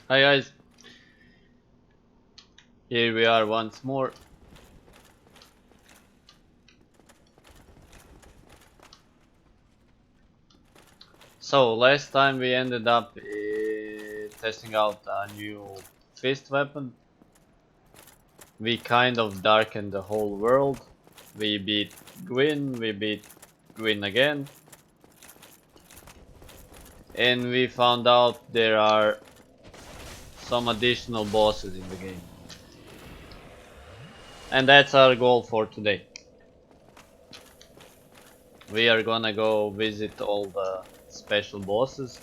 Hi guys, here we are once more. So last time we ended up testing out a new fist weapon. We kind of darkened the whole world. We beat Gwyn, we beat Gwyn again. And we found out there are some additional bosses in the game. And that's our goal for today. We are gonna go visit all the special bosses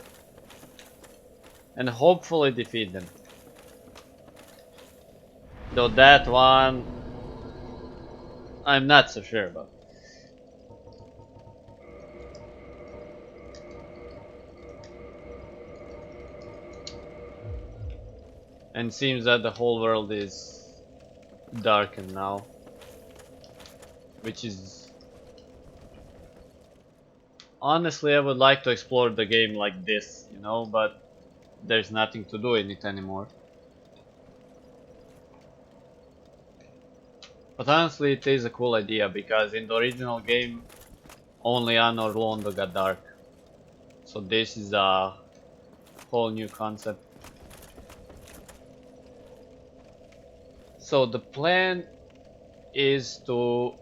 and hopefully defeat them. Though that one I'm not so sure about. And seems that the whole world is darkened now. Which is... Honestly, I would like to explore the game like this, you know, but there's nothing to do in it anymore. But honestly, it is a cool idea, because in the original game, only Anor Londo got dark. So this is a whole new concept. So the plan is to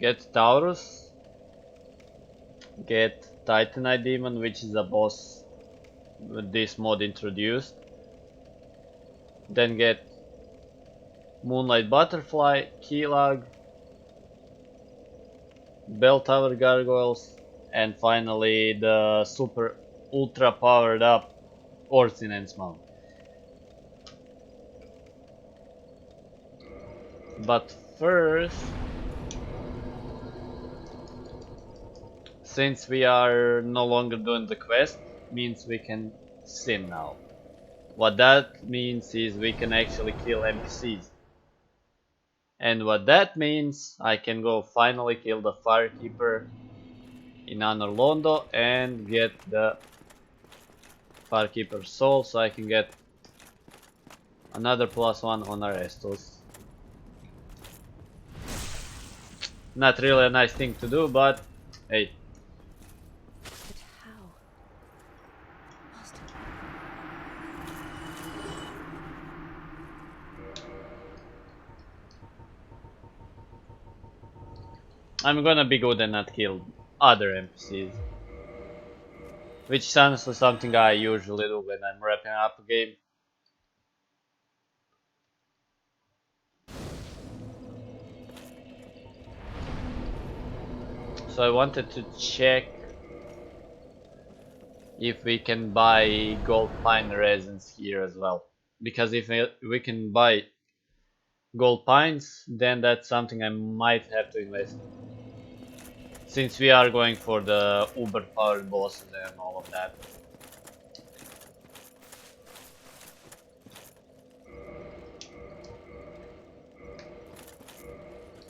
get Taurus, get Titanite Demon, which is a boss with this mod introduced, then get Moonlight Butterfly, Keylog, Bell Tower Gargoyles, and finally the super ultra powered up Ordnance Mount. But first, since we are no longer doing the quest, means we can sim now. What that means is we can actually kill NPCs. And what that means, I can go finally kill the Firekeeper in Anor Londo and get the Firekeeper soul, so I can get another +1 on Arestos. Not really a nice thing to do, but hey. But how? Master. I'm gonna be good and not kill other NPCs. Which is honestly something I usually do when I'm wrapping up a game. So I wanted to check if we can buy gold pine resins here as well. Because if we can buy gold pines, then that's something I might have to invest in. Since we are going for the uber powered bosses and all of that.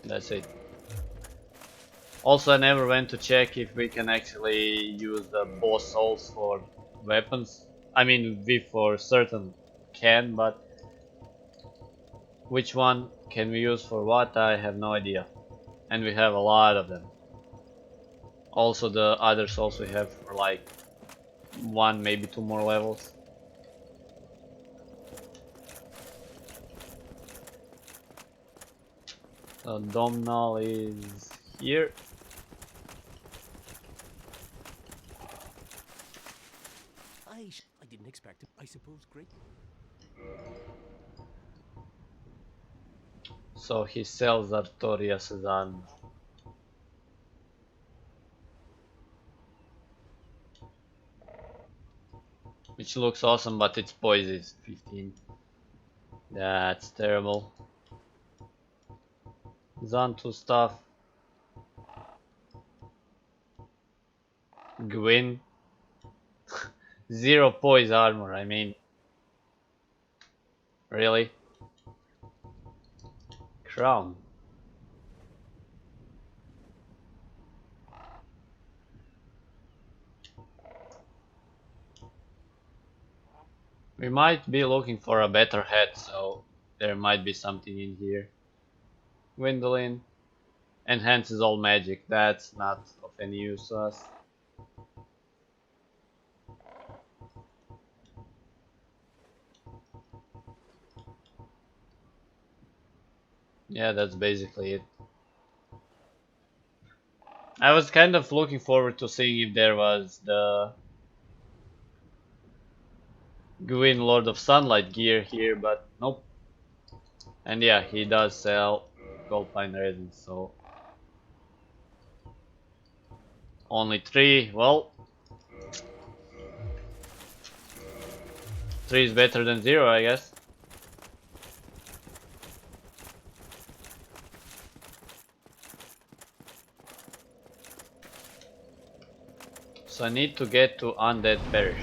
That's it. Also, I never went to check if we can actually use the boss souls for weapons. I mean, we for certain can, but which one can we use for what, I have no idea. And we have a lot of them. Also, the other souls we have for like one, maybe two more levels. Domhnall is here. I didn't expect it. I suppose great. So he sells Artorias as armor. Which looks awesome, but its poise is 15. That's terrible. Xantu stuff. Gwyn. Zero poise armor, I mean. Really? Crown. We might be looking for a better head, so there might be something in here. Gwendolyn enhances all magic. That's not of any use to us. Yeah, that's basically it. I was kind of looking forward to seeing if there was the Gwyn Lord of Sunlight gear here, but nope. And yeah, he does sell gold pine resin, so only 3. Well, 3 is better than 0, I guess. So I need to get to Undead Parish.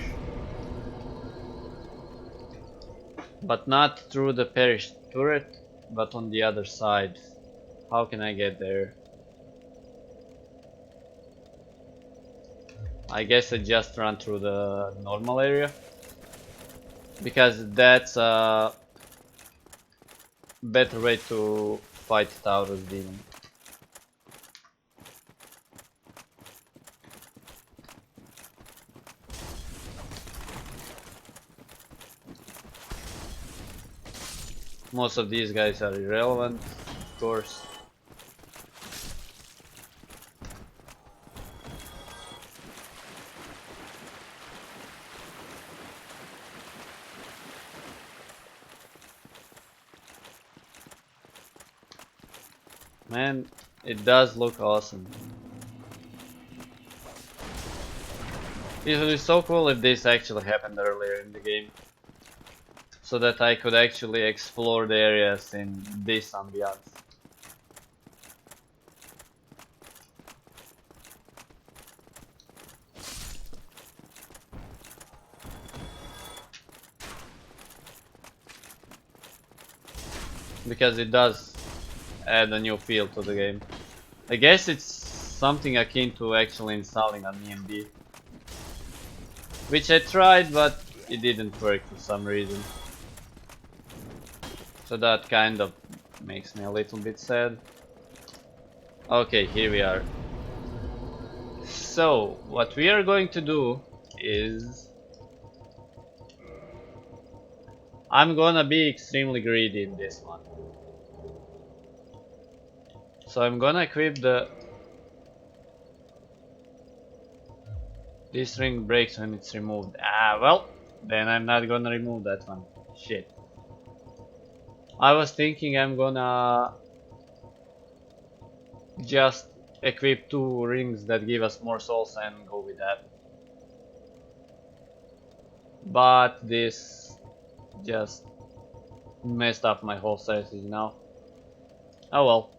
But not through the Parish turret, but on the other side. How can I get there? I guess I just run through the normal area. Because that's a better way to fight Taurus Demon. Most of these guys are irrelevant, of course. Man, it does look awesome. It would be so cool if this actually happened earlier in the game. So that I could actually explore the areas in this ambiance. Because it does add a new feel to the game. I guess it's something akin to actually installing an EMD. Which I tried, but it didn't work for some reason. So that kind of makes me a little bit sad. Okay, here we are. So, what we are going to do is... I'm gonna be extremely greedy in this one. So I'm gonna equip the... This ring breaks when it's removed. Ah, well, then I'm not gonna remove that one. Shit. I was thinking I'm gonna just equip 2 rings that give us more souls and go with that. But this just messed up my whole strategy now. Oh well.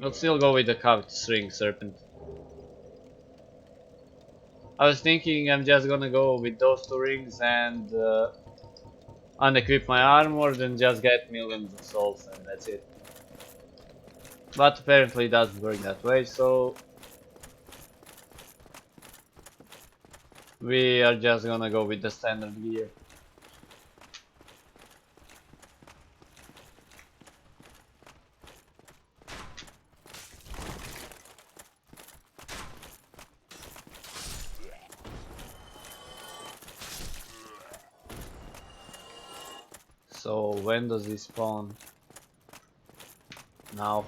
We'll still go with the Covetous Ring Serpent. I was thinking I'm just gonna go with those 2 rings and unequip my armor, then just get millions of souls and that's it. But apparently it doesn't work that way, so we are just gonna go with the standard gear. So when does he spawn? Now.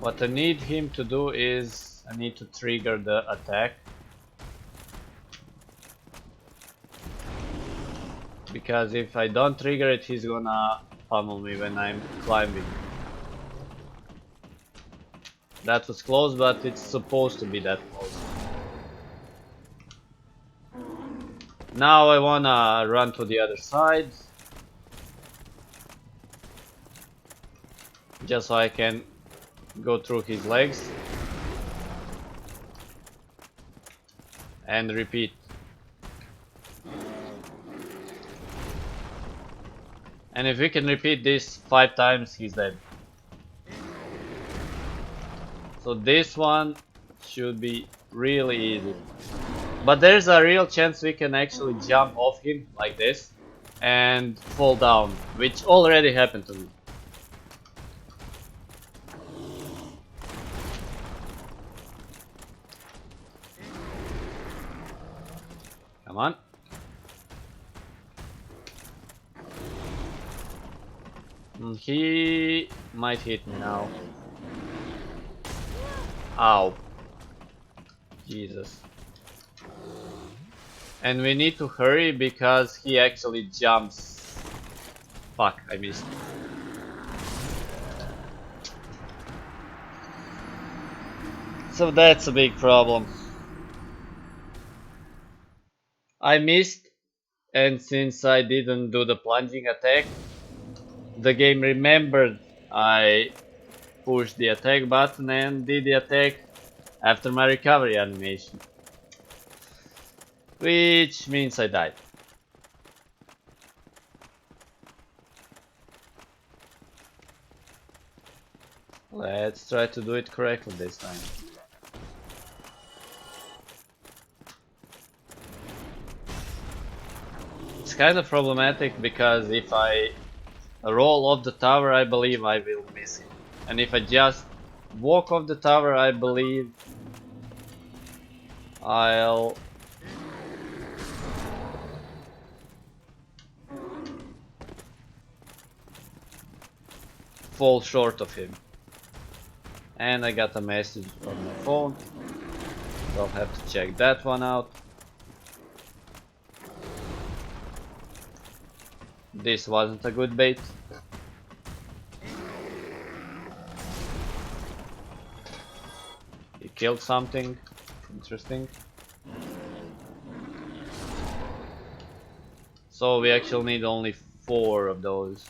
What I need him to do is I need to trigger the attack. Because if I don't trigger it, he's gonna pummel me when I'm climbing. That was close, but it's supposed to be that close. Now I wanna run to the other side. Just so I can go through his legs. And repeat. And if we can repeat this 5 times, he's dead. So this one should be really easy. But there's a real chance we can actually jump off him like this and fall down, which already happened to me. Come on. He might hit me now. Ow. Jesus. And we need to hurry because he actually jumps. Fuck, I missed. So that's a big problem. I missed, and since I didn't do the plunging attack, the game remembered I pushed the attack button and did the attack after my recovery animation. Which means I died. Let's try to do it correctly this time. It's kind of problematic because if I roll off the tower, I believe I will miss it. And if I just walk off the tower, I believe I'll fall short of him. And I got a message on my phone. So I'll have to check that one out. This wasn't a good bait. He killed something interesting. So we actually need only 4 of those.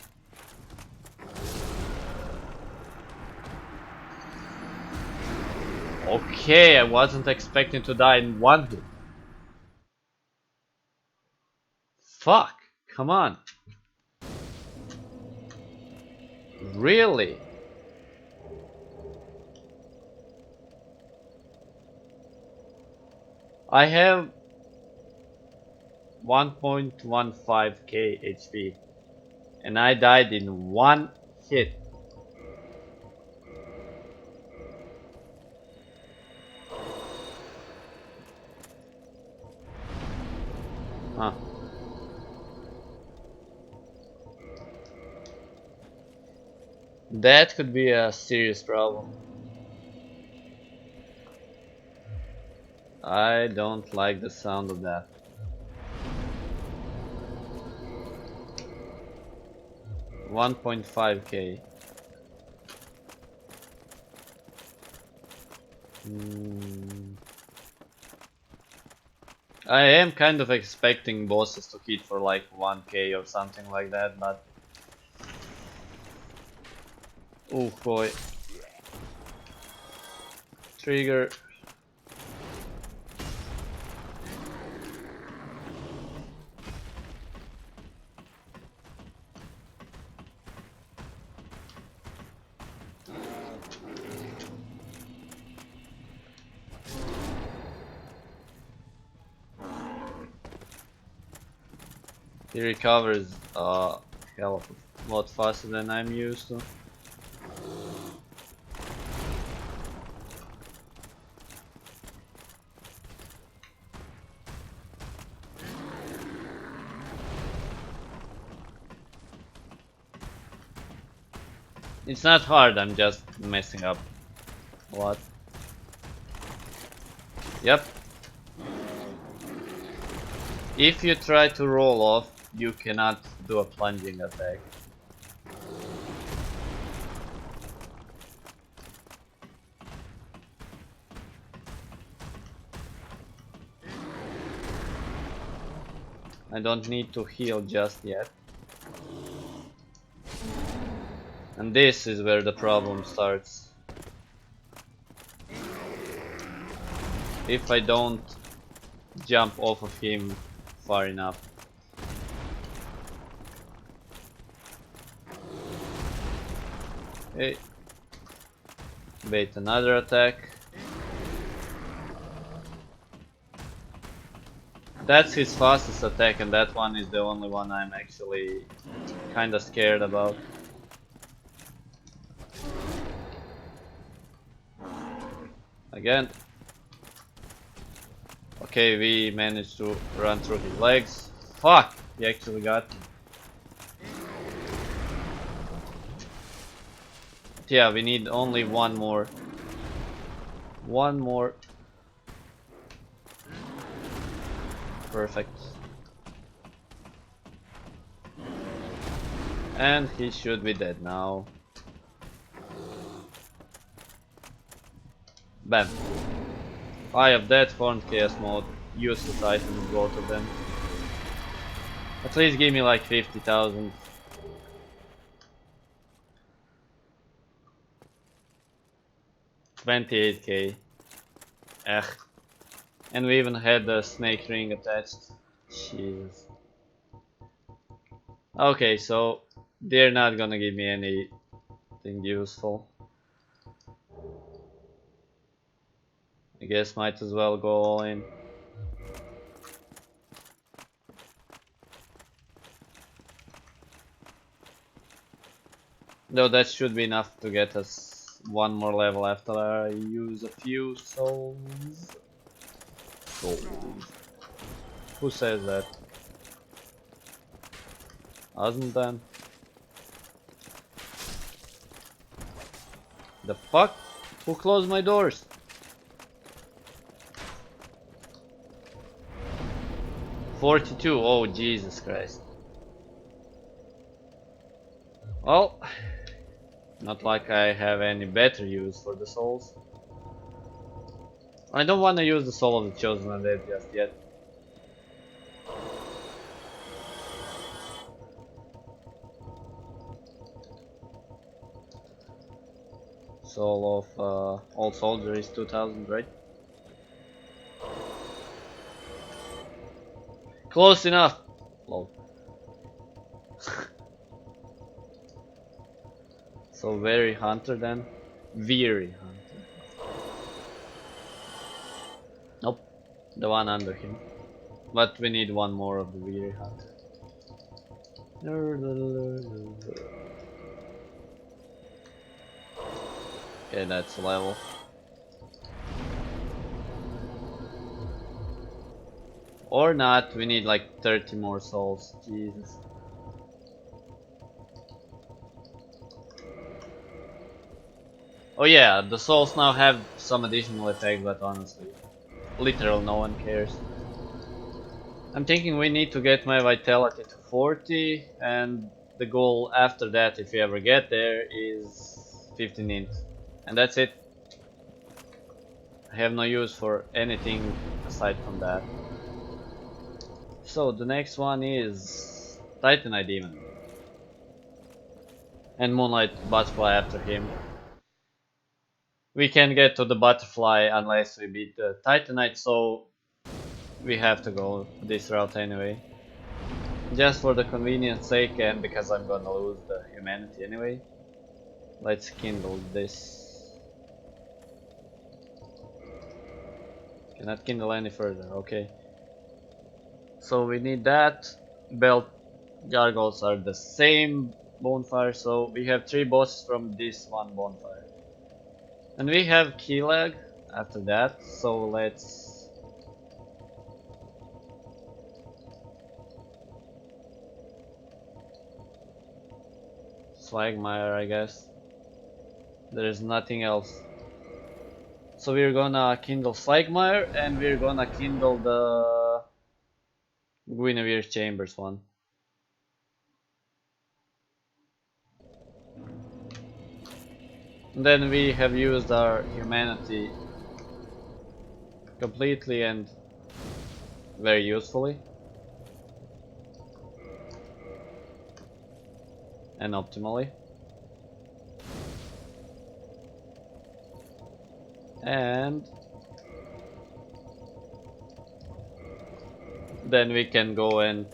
Okay, I wasn't expecting to die in one hit. Fuck, come on. Really? I have 1.15k HP and I died in one hit. Huh. That could be a serious problem. I don't like the sound of that. $1.5k. I am kind of expecting bosses to hit for like 1k or something like that, but oh boy. Trigger. He recovers a hell of a lot faster than I'm used to. It's not hard, I'm just messing up. What? Yep. If you try to roll off, you cannot do a plunging attack. I don't need to heal just yet. And this is where the problem starts. If I don't jump off of him far enough. Okay. Bait another attack. That's his fastest attack, and that one is the only one I'm actually kinda scared about. Again. Okay, we managed to run through his legs. Fuck! He actually got me. Yeah, we need only one more. One more. Perfect. And he should be dead now. Bam. Eye of Death, Horned Chaos Mode. Useless items, both of them. At least give me like 50,000. 28k. Ugh. And we even had the snake ring attached. Jesus. Okay, so they're not gonna give me anything useful. I guess might as well go all in. Though that should be enough to get us one more level after I use a few souls. Who says that? Azmodan? The fuck? Who closed my doors? $42. Oh Jesus Christ. Well, not like I have any better use for the souls. I don't want to use the soul of the chosen undead just yet. Soul of old soldier is 2000, right? Close enough. Lol. So very hunter then. Weary hunter. Nope. The one under him. But we need one more of the weary hunter. Okay, that's a level. Or not, we need like 30 more souls. Jesus. Oh yeah, the souls now have some additional effect, but honestly, literal no one cares. I'm thinking we need to get my vitality to 40, and the goal after that, if we ever get there, is 15 int. And that's it. I have no use for anything aside from that. So the next one is Titanite Demon. And Moonlight Butterfly after him. We can't get to the Butterfly unless we beat the Titanite, so we have to go this route anyway. Just for the convenience sake and because I'm gonna lose the humanity anyway. Let's kindle this. Cannot kindle any further, okay. So we need that. Belt gargoyles are the same bonfire, so we have 3 bosses from this one bonfire. And we have Keelag after that, so let's... Swagmire, I guess. There is nothing else. So we're gonna kindle Slagmire and we're gonna kindle the Guinevere Chambers one. And then we have used our humanity completely and very usefully. And optimally. And then we can go and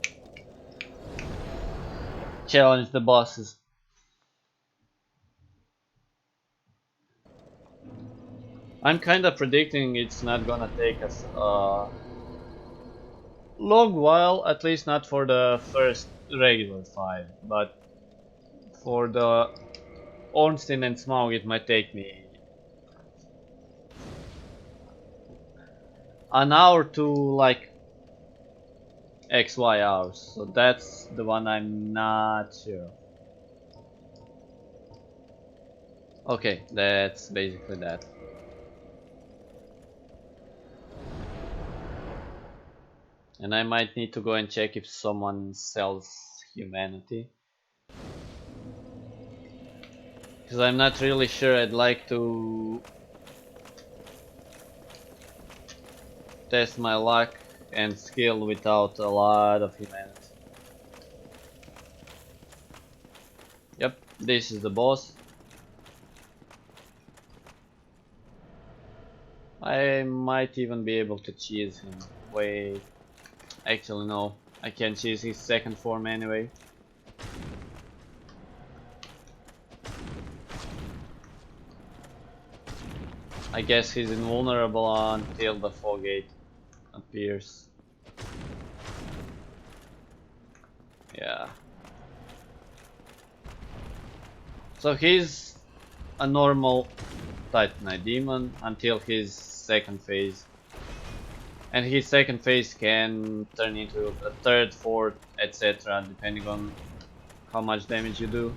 challenge the bosses. I'm kinda predicting it's not gonna take us long while, at least not for the first regular 5, but for the Ornstein and Smaug it might take me an hour to like XY hours, so that's the one I'm not sure. Okay, that's basically that. And I might need to go and check if someone sells humanity. Because I'm not really sure. I'd like to test my luck and skill without a lot of humanity. Yep, this is the boss. I might even be able to cheese him. Wait, actually no, I can't cheese his second form anyway. I guess he's invulnerable until the Fogate appears. Yeah. So he's a normal Titanite demon until his second phase. And his second phase can turn into a third, fourth, etc. depending on how much damage you do.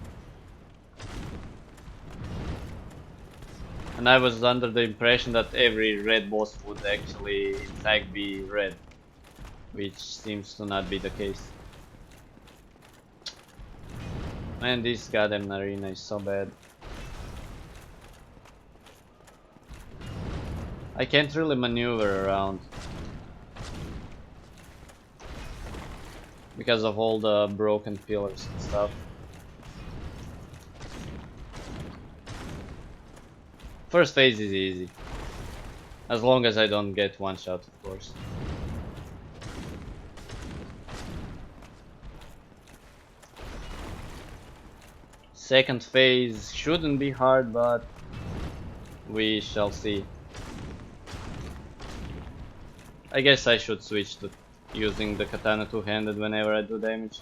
And I was under the impression that every red boss would actually in fact be red, which seems to not be the case. Man, this goddamn arena is so bad. I can't really maneuver around because of all the broken pillars and stuff. First phase is easy, as long as I don't get one shot, of course. Second phase shouldn't be hard, but we shall see. I guess I should switch to using the katana two-handed whenever I do damage.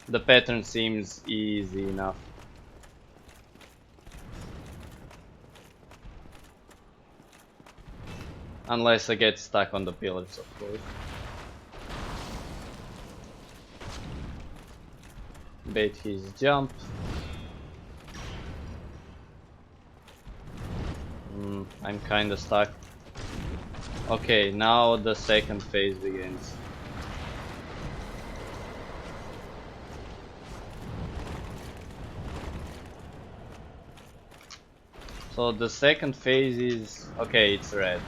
The pattern seems easy enough. Unless I get stuck on the pillars, of course. Bait his jump. I'm kinda stuck. Okay, now the second phase begins. So the second phase is... okay, it's red.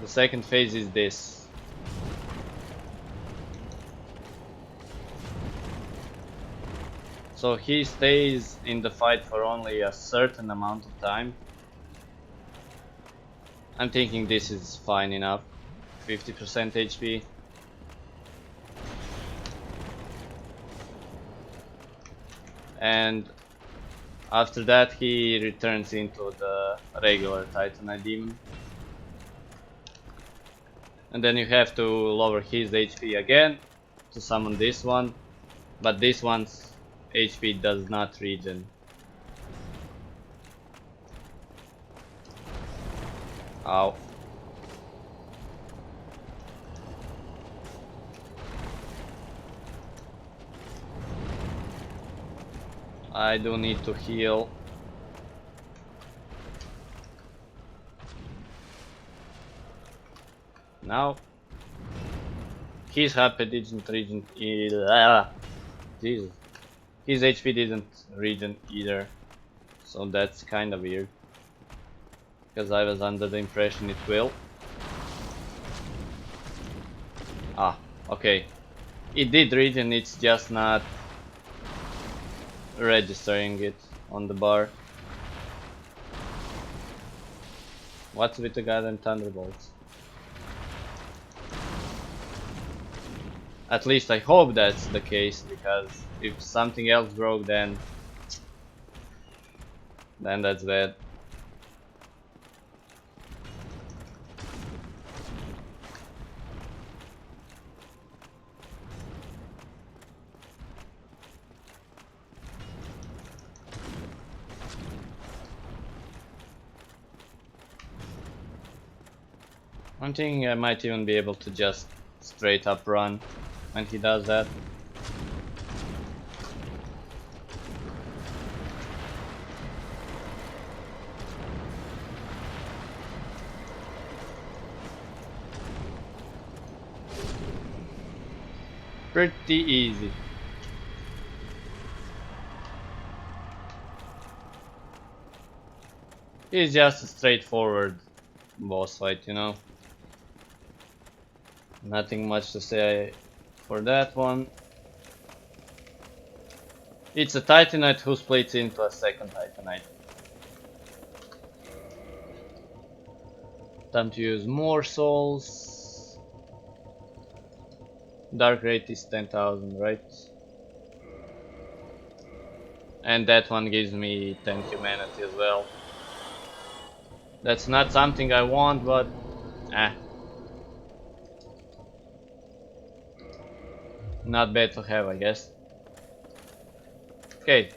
The second phase is this. So he stays in the fight for only a certain amount of time. I'm thinking this is fine enough. 50% HP. And after that he returns into the regular Titanite demon. And then you have to lower his HP again to summon this one. But this one's HP does not regen. Ow. I do need to heal. Now his HP didn't regen. Jesus. His HP didn't regen either. So that's kinda weird. Because I was under the impression it will. Ah, okay. It did regen, it's just not registering it on the bar. What's with the goddamn thunderbolts? At least I hope that's the case, because if something else broke, then that's bad. I'm thinking I might even be able to just straight up run when he does that. Pretty easy. It's just a straightforward boss fight, you know. Nothing much to say for that one. It's a Titanite who splits into a second Titanite. Time to use more souls. Dark rate is 10,000, right? And that one gives me 10 humanity as well. That's not something I want, but not bad to have, I guess. Okay,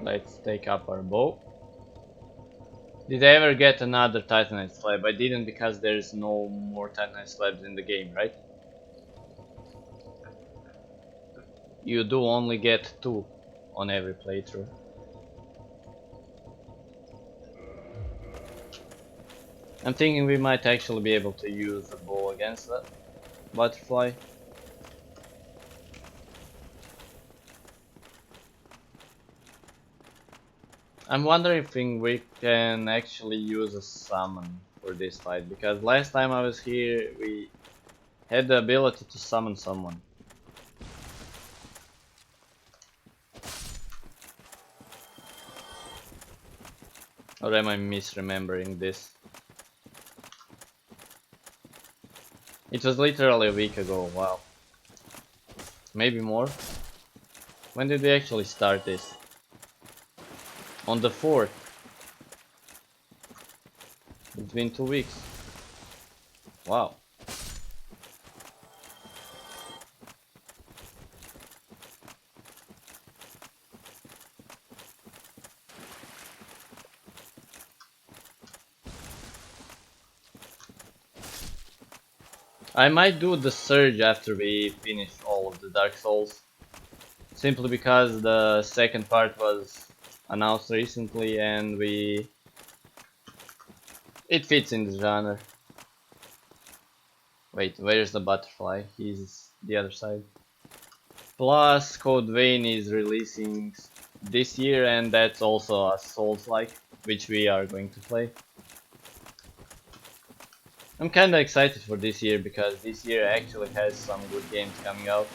let's take up our bow. Did I ever get another Titanite slab? I didn't, because there's no more Titanite slabs in the game, right? You do only get 2 on every playthrough. I'm thinking we might actually be able to use the bow against that butterfly. I'm wondering if we can actually use a summon for this fight, because last time I was here we had the ability to summon someone. Or am I misremembering this? It was literally a week ago, wow. Maybe more? When did we actually start this? On the 4th. It's been 2 weeks. Wow. I might do the Surge after we finish all of the Dark Souls. Simply because the second part was announced recently and it fits in the genre. Wait, where's the butterfly? He's the other side. Plus, Code Vein is releasing this year, and that's also a Souls-like, which we are going to play. I'm kinda excited for this year, because this year actually has some good games coming out.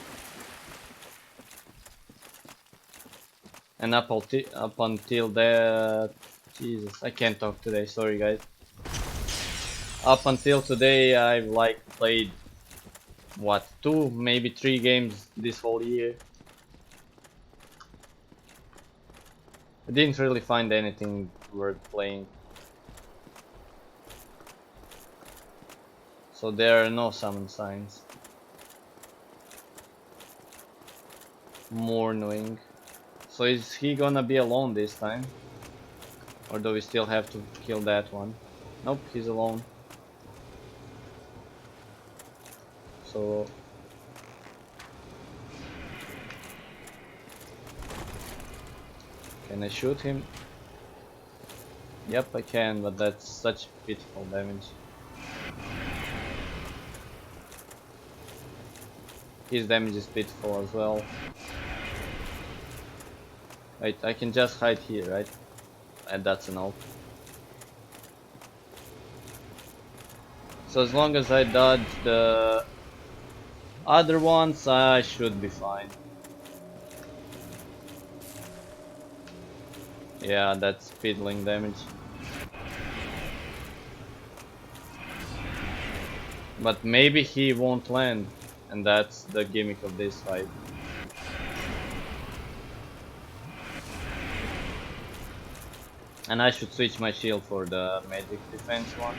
And up until that... Jesus, I can't talk today, sorry guys. Up until today I've like played, what, 2, maybe 3 games this whole year. I didn't really find anything worth playing. So there are no summon signs. Mornwing. So is he gonna be alone this time? Or do we still have to kill that one? Nope, he's alone. So... can I shoot him? Yep, I can, but that's such pitiful damage. His damage is pitiful as well. Wait, I can just hide here, right? And that's an ult. So as long as I dodge the other ones, I should be fine. Yeah, that's fiddling damage. But maybe he won't land, and that's the gimmick of this fight. And I should switch my shield for the magic defense one.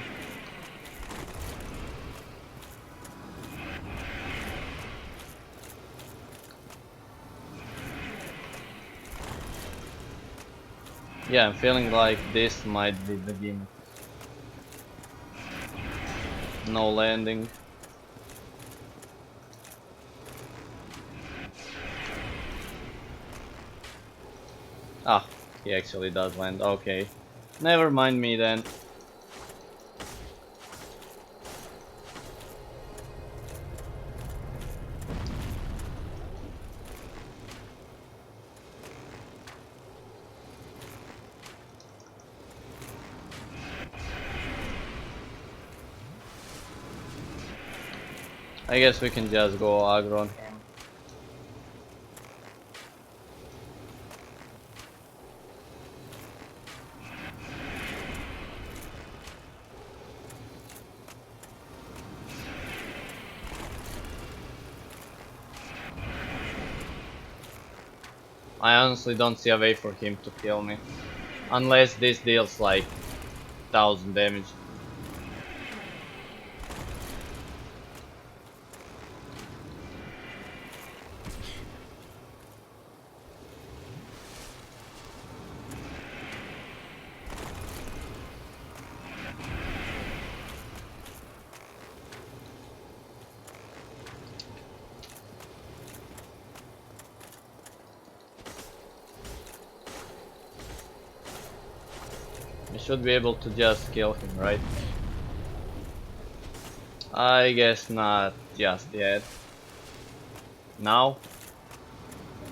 Yeah, I'm feeling like this might be the gimmick. No landing. Ah, he actually does land. Okay. Never mind me then. I guess we can just go aggro on him. I honestly don't see a way for him to kill me. Unless this deals like 1000 damage. We should be able to just kill him, right? I guess not just yet. Now?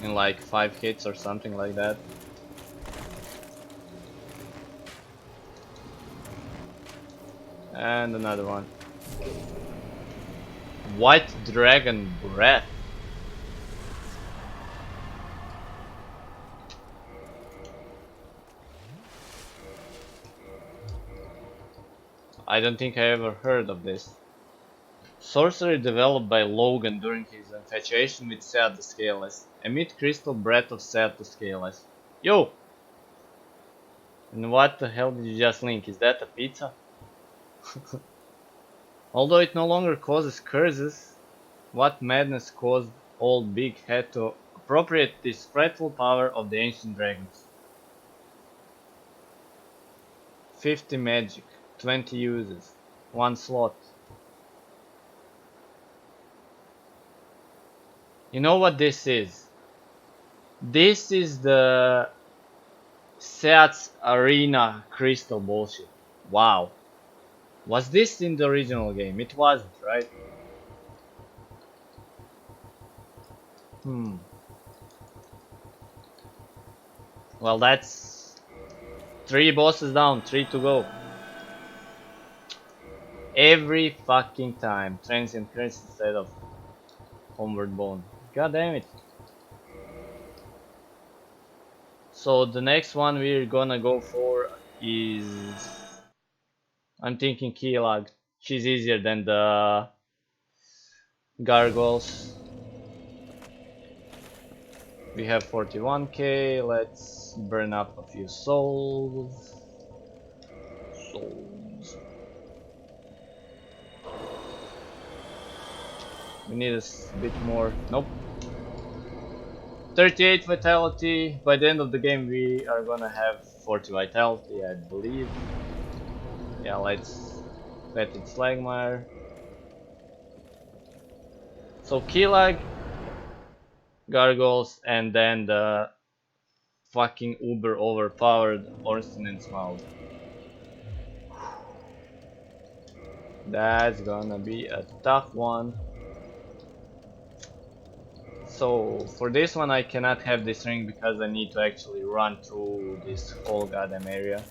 In like 5 hits or something like that. And another one. White Dragon Breath. I don't think I ever heard of this. Sorcery developed by Logan during his infatuation with Seat the Scaleless. Emit crystal breath of Seat the Scaleless. Yo! And what the hell did you just link? Is that a pizza? Although it no longer causes curses, what madness caused old Big Head to appropriate this frightful power of the ancient dragons? 50 magic, 20 uses, 1 slot. You know what this is? This is the Seat's Arena crystal bullshit. Wow. Was this in the original game? It wasn't, right? Well, that's 3 bosses down, 3 to go. Every fucking time. Transient Curse instead of Homeward Bone. God damn it. So the next one we're gonna go for is... I'm thinking Keelag. She's easier than the Gargoyles. We have 41k, let's burn up a few souls. We need a bit more. Nope. 38 vitality. By the end of the game we are gonna have 40 vitality, I believe. Yeah, let's bet it's Slagmire. So Keelag, Gargoyles, and then the fucking uber overpowered Ornstein and Smaug. That's gonna be a tough one. So for this one I cannot have this ring because I need to actually run through this whole goddamn area.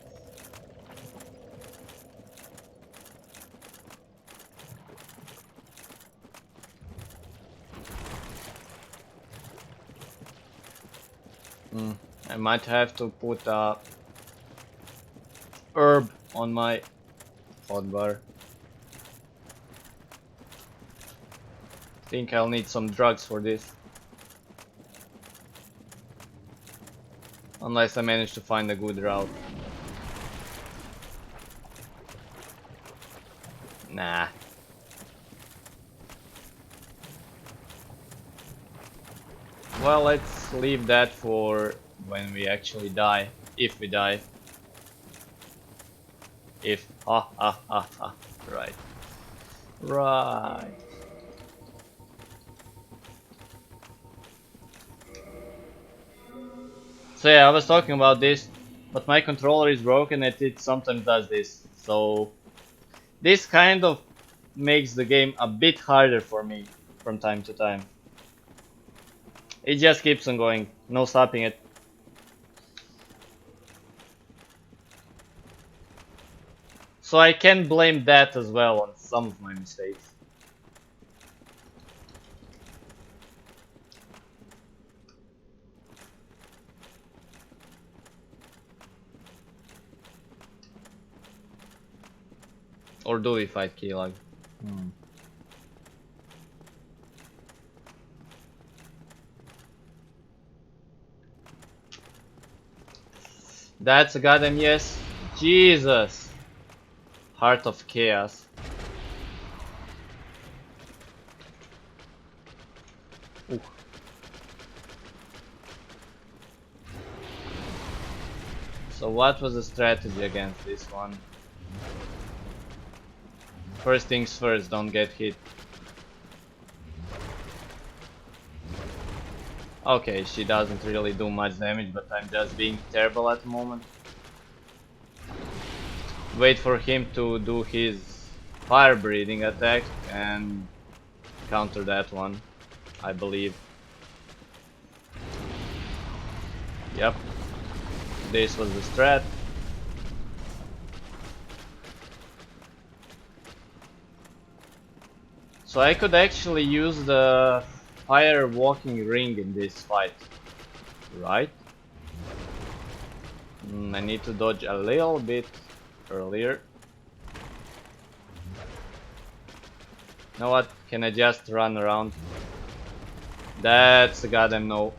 I might have to put a herb on my hotbar. Think I'll need some drugs for this. Unless I manage to find a good route. Nah. Well, let's leave that for when we actually die. If we die. If. Right. Right. So yeah, I was talking about this, but my controller is broken and it sometimes does this. So this kind of makes the game a bit harder for me from time to time. It just keeps on going, no stopping it. So I can blame that as well on some of my mistakes. Or do we fight Keylog? That's a goddamn yes. Jesus. Heart of Chaos. Ooh. So what was the strategy against this one? First things first, don't get hit. Okay, she doesn't really do much damage, but I'm just being terrible at the moment. Wait for him to do his fire breathing attack and counter that one, I believe. Yep, this was the strat. So I could actually use the fire walking ring in this fight, right? I need to dodge a little bit earlier. You know what? Can I just run around? That's a goddamn no.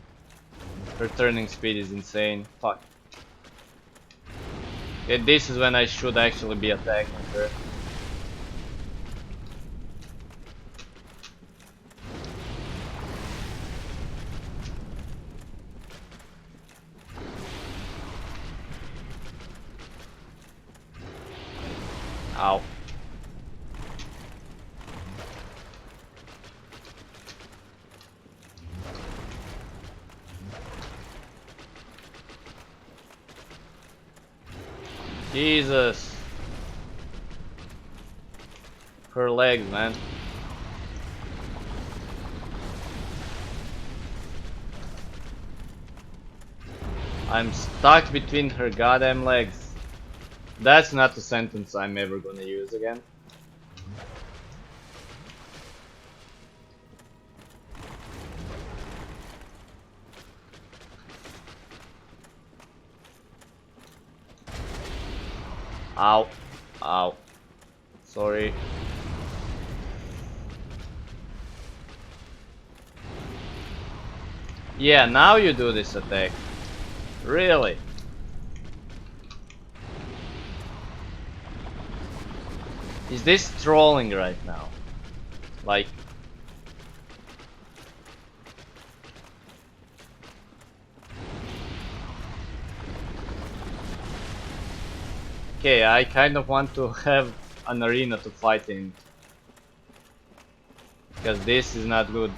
Her turning speed is insane. Fuck. Okay, this is when I should actually be attacking her. Ow. Jesus. Her legs, man. I'm stuck between her goddamn legs. That's not a sentence I'm ever gonna use again. Ow. Ow. Sorry. Yeah, now you do this attack. Really? Is this trolling right now? Like... Okay, I kind of want to have an arena to fight in. Because this is not good.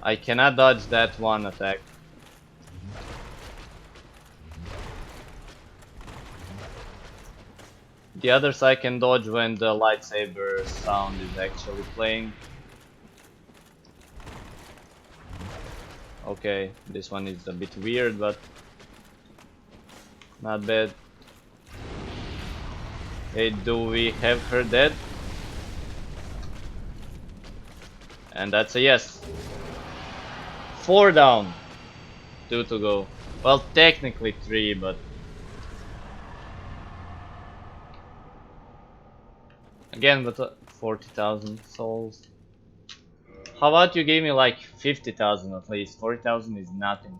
I cannot dodge that one attack. The others I can dodge when the lightsaber sound is actually playing. Okay, this one is a bit weird, but not bad. Hey, do we have her dead? And that's a yes. 4 down. 2 to go. Well, technically 3, but... Again, but 40,000 souls. How about you give me like 50,000 at least? 40,000 is nothing.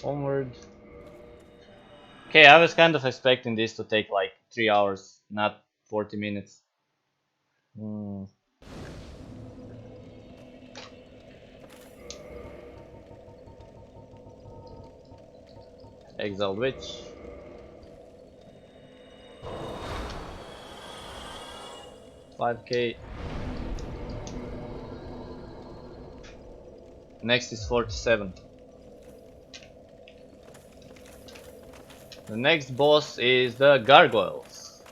Onward. Okay, I was kind of expecting this to take like 3 hours, not 40 minutes. Hmm. Exile Witch. $5K. Next is 47. The next boss is the Gargoyles.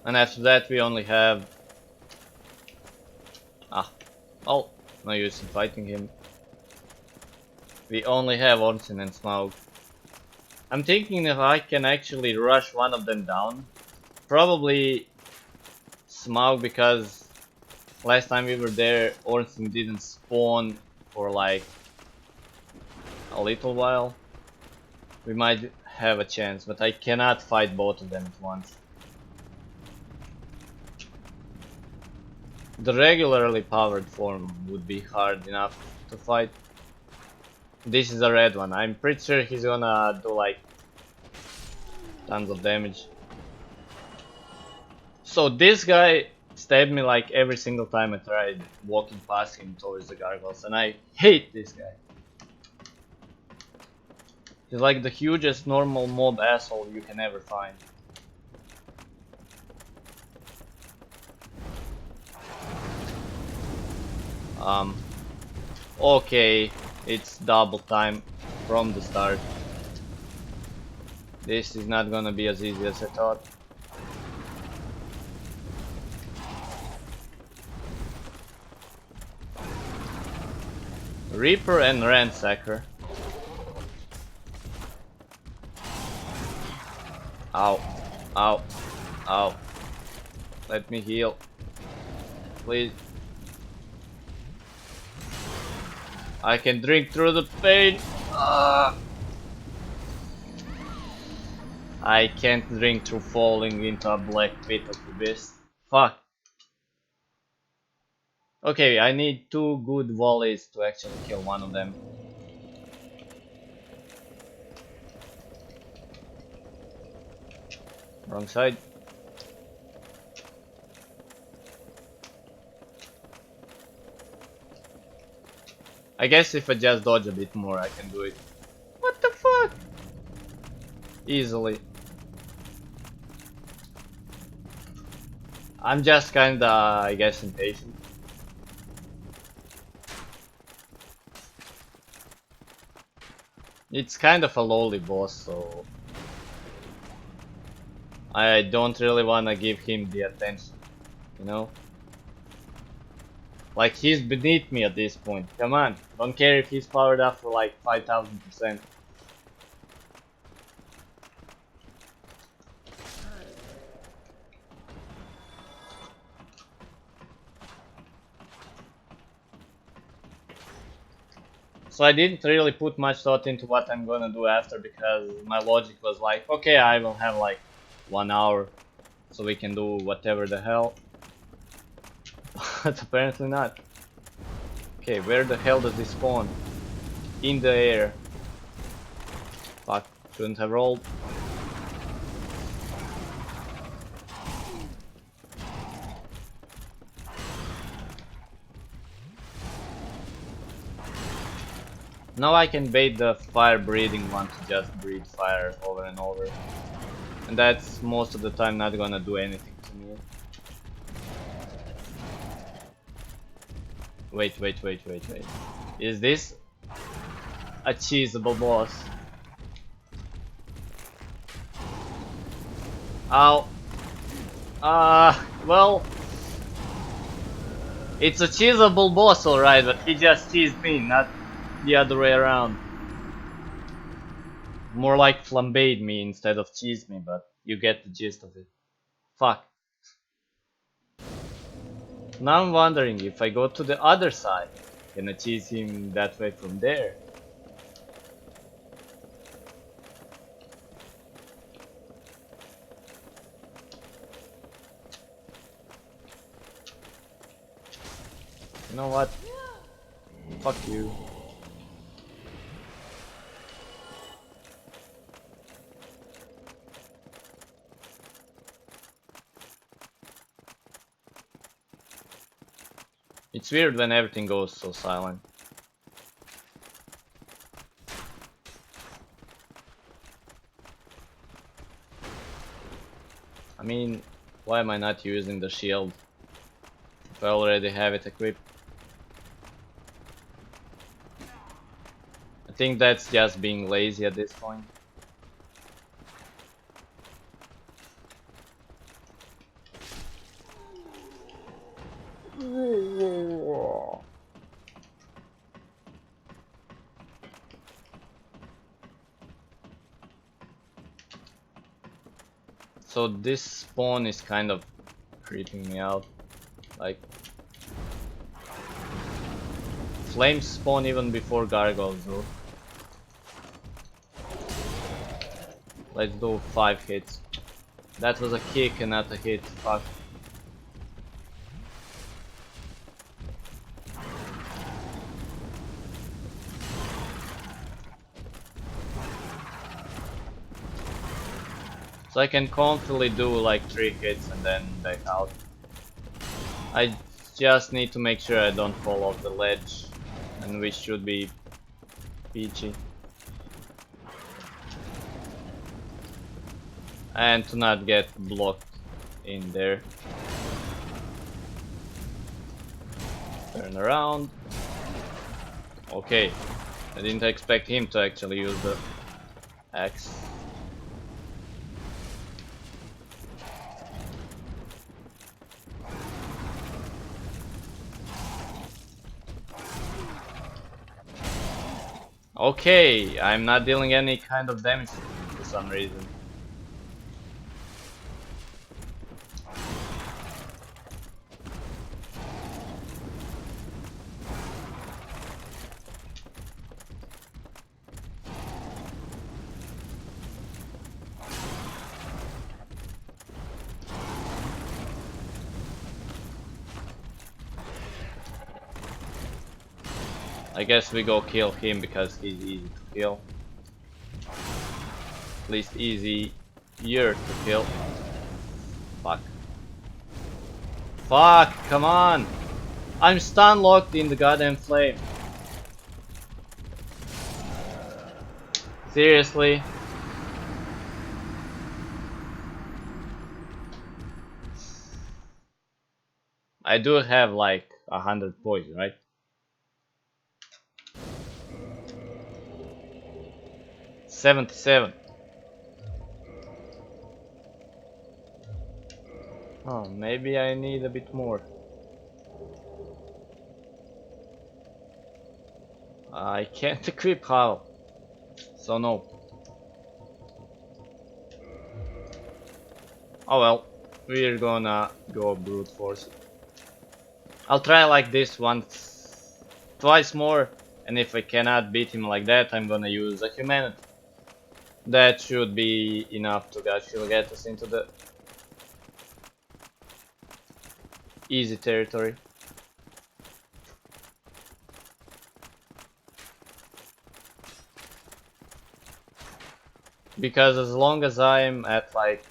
And after that we only have... oh, no use in fighting him. We only have Ornstein and Smaug. I'm thinking if I can actually rush one of them down. Probably Smaug, because last time we were there Ornstein didn't spawn for like a little while. We might have a chance, but I cannot fight both of them at once. The regularly powered form would be hard enough to fight. This is a red one. I'm pretty sure he's gonna do like tons of damage. So this guy stabbed me like every single time I tried walking past him towards the gargoyles, and I hate this guy. He's like the hugest normal mob asshole you can ever find. Okay, it's double time from the start. This is not gonna be as easy as I thought. Reaper and Ransacker. Ow, ow, ow. Let me heal. Please. I can drink through the pain. I can't drink through falling into a black pit of abyss. Fuck. Okay, I need 2 good volleys to actually kill one of them. Wrong side. I guess if I just dodge a bit more I can do it. What the fuck? Easily. I'm just kinda, I guess, impatient. It's kind of a lowly boss, so I don't really wanna give him the attention, you know? Like, he's beneath me at this point. Come on, don't care if he's powered up for like 5000%. So I didn't really put much thought into what I'm gonna do after, because my logic was like, okay, I will have like 1 hour so we can do whatever the hell. But apparently not. Okay, where the hell does this spawn? In the air. Fuck, shouldn't have rolled. Now I can bait the fire breathing one to just breathe fire over and over. And that's most of the time not gonna do anything to me. Wait. Is this a cheesable boss? Ow. Well, it's a cheesable boss, alright, but he just cheesed me, not the other way around. More like flambéed me instead of cheesed me, but you get the gist of it. Fuck. Now I'm wondering if I go to the other side, can I cheese him that way from there? You know what? Fuck you. It's weird when everything goes so silent. I mean, why am I not using the shield if I already have it equipped? I think that's just being lazy at this point. So this spawn is kind of creeping me out. Like, flames spawn even before gargoyles do. Let's do 5 hits. That was a kick and not a hit. Fuck. So I can confidently do like 3 hits and then back out. I just need to make sure I don't fall off the ledge, and we should be peachy. And to not get blocked in there. Turn around. Okay, I didn't expect him to actually use the axe. Okay, I'm not dealing any kind of damage for some reason. I guess we go kill him because he's easy to kill. At least easier to kill. Fuck. Fuck, come on! I'm stun locked in the goddamn flame. Seriously? I do have like 100 poison, right? $77. Oh, maybe I need a bit more. I can't equip how, so no. Oh well, we're gonna go brute force it. I'll try like this once, twice more, and if I cannot beat him like that, I'm gonna use a humanity. That should be enough to actually get us into the easy territory. Because as long as I'm at like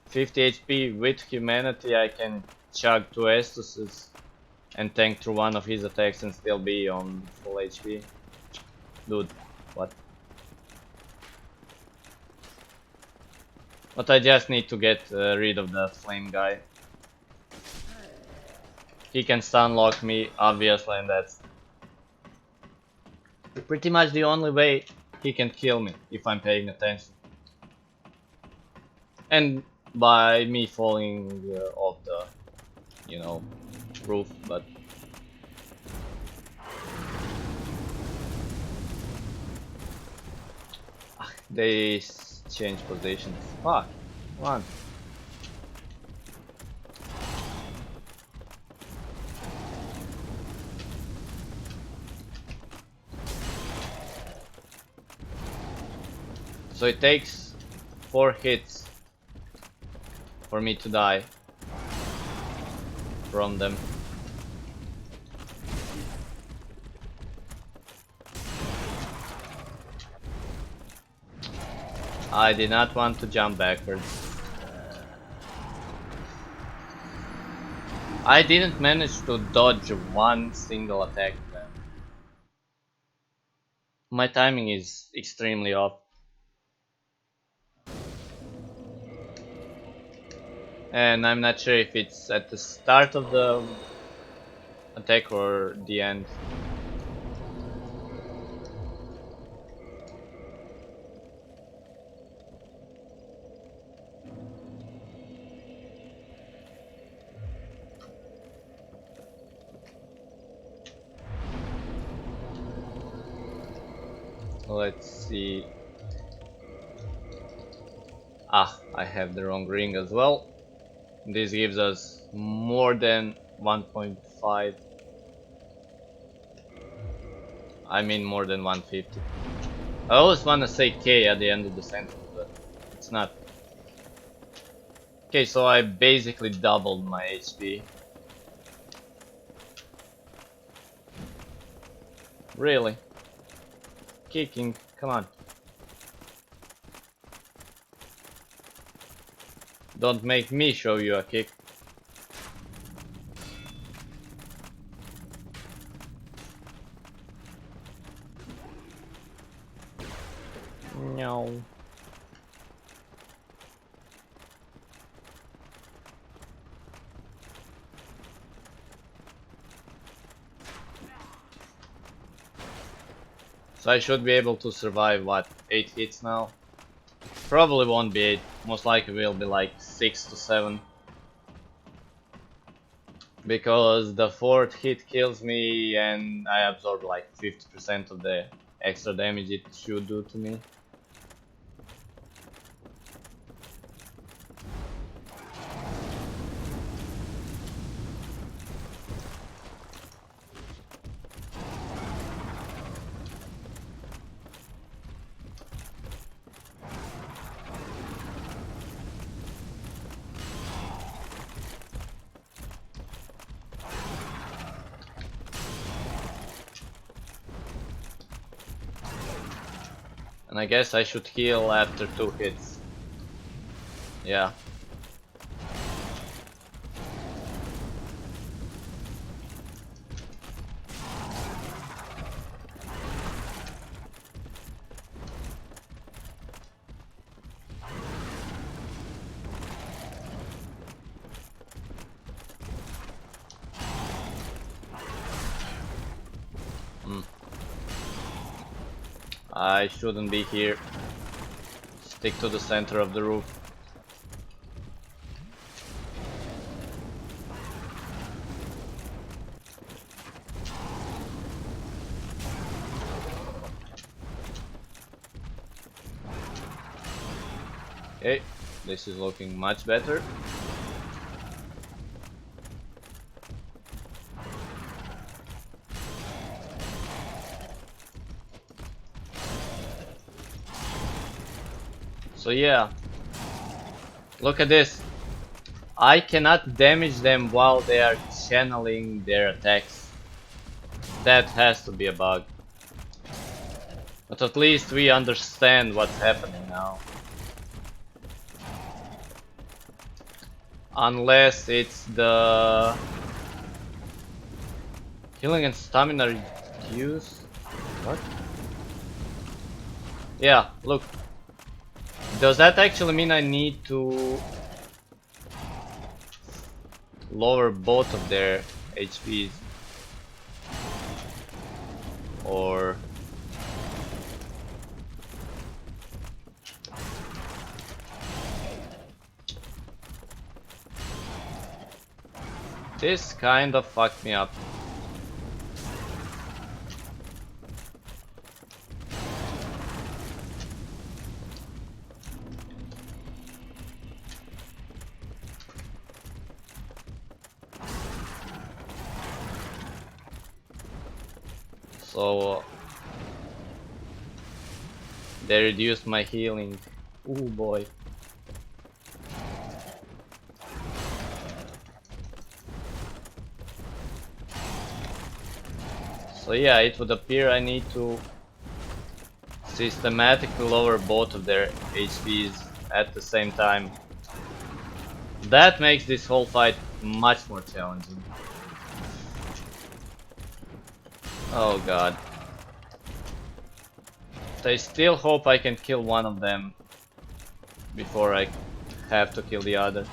50 HP with humanity, I can chug 2 Estuses and tank through one of his attacks and still be on full HP. Dude, what? But I just need to get rid of that flame guy. He can stun lock me, obviously, and that's pretty much the only way he can kill me if I'm paying attention. And by me falling off the, you know, roof, but they change positions. Fuck, come on. So it takes 4 hits for me to die from them. I did not want to jump backwards. I didn't manage to dodge one single attack then. My timing is extremely off. And I'm not sure if it's at the start of the attack or the end. Let's see. Ah, I have the wrong ring as well. This gives us more than 1.5. I mean more than 150. I always want to say K at the end of the sentence, but it's not. Okay, so I basically doubled my HP. Really? Kicking, come on. Don't make me show you a kick. No. So I should be able to survive, what, 8 hits now? Probably won't be 8, most likely will be like 6 to 7. Because the 4th hit kills me and I absorb like 50% of the extra damage it should do to me. And I guess I should heal after 2 hits. Yeah. I shouldn't be here. Stick to the center of the roof. Okay, this is looking much better. So yeah, look at this. I cannot damage them while they are channeling their attacks. That has to be a bug. But at least we understand what's happening now. Unless it's the healing and stamina reduce. What? Yeah, look. Does that actually mean I need to lower both of their HPs? Or this kind of fucked me up. So they reduced my healing. Oh boy. So yeah, it would appear I need to systematically lower both of their HPs at the same time. That makes this whole fight much more challenging. Oh god. I still hope I can kill one of them before I have to kill the other.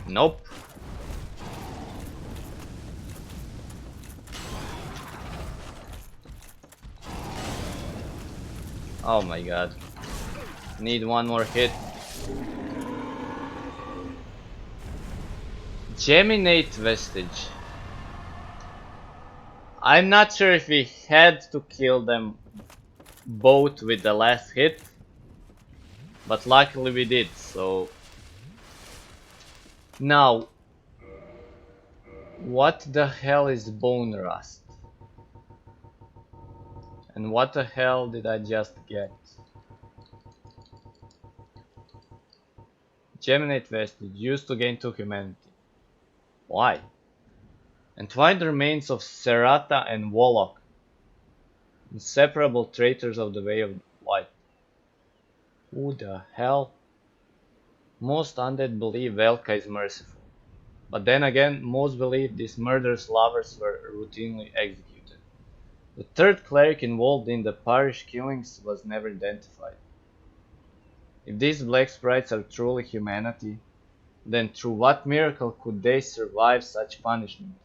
Nope. Oh my god. Need one more hit. Geminate Vestige. I'm not sure if we had to kill them both with the last hit, but luckily we did, so... Now, what the hell is Bone Rust? And what the hell did I just get? Geminate Vestige, used to gain 2 humanity. Why? Entwined remains of Serata and Warlock, inseparable traitors of the Way of Light. Who the hell? Most undead believe Velka is merciful, but then again, most believe these murderous lovers were routinely executed. The third cleric involved in the parish killings was never identified. If these black sprites are truly humanity, then through what miracle could they survive such punishment?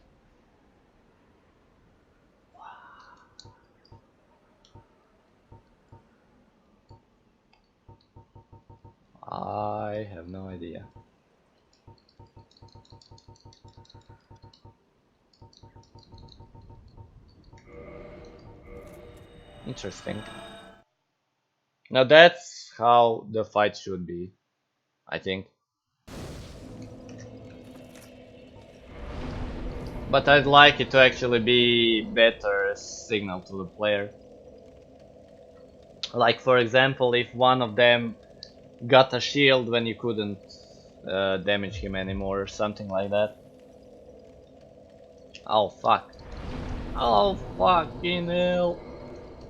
I have no idea. Interesting. Now that's how the fight should be, I think. But I'd like it to actually be better signal to the player. Like for example, if one of them got a shield when you couldn't damage him anymore or something like that. Oh fuck. Oh fucking hell.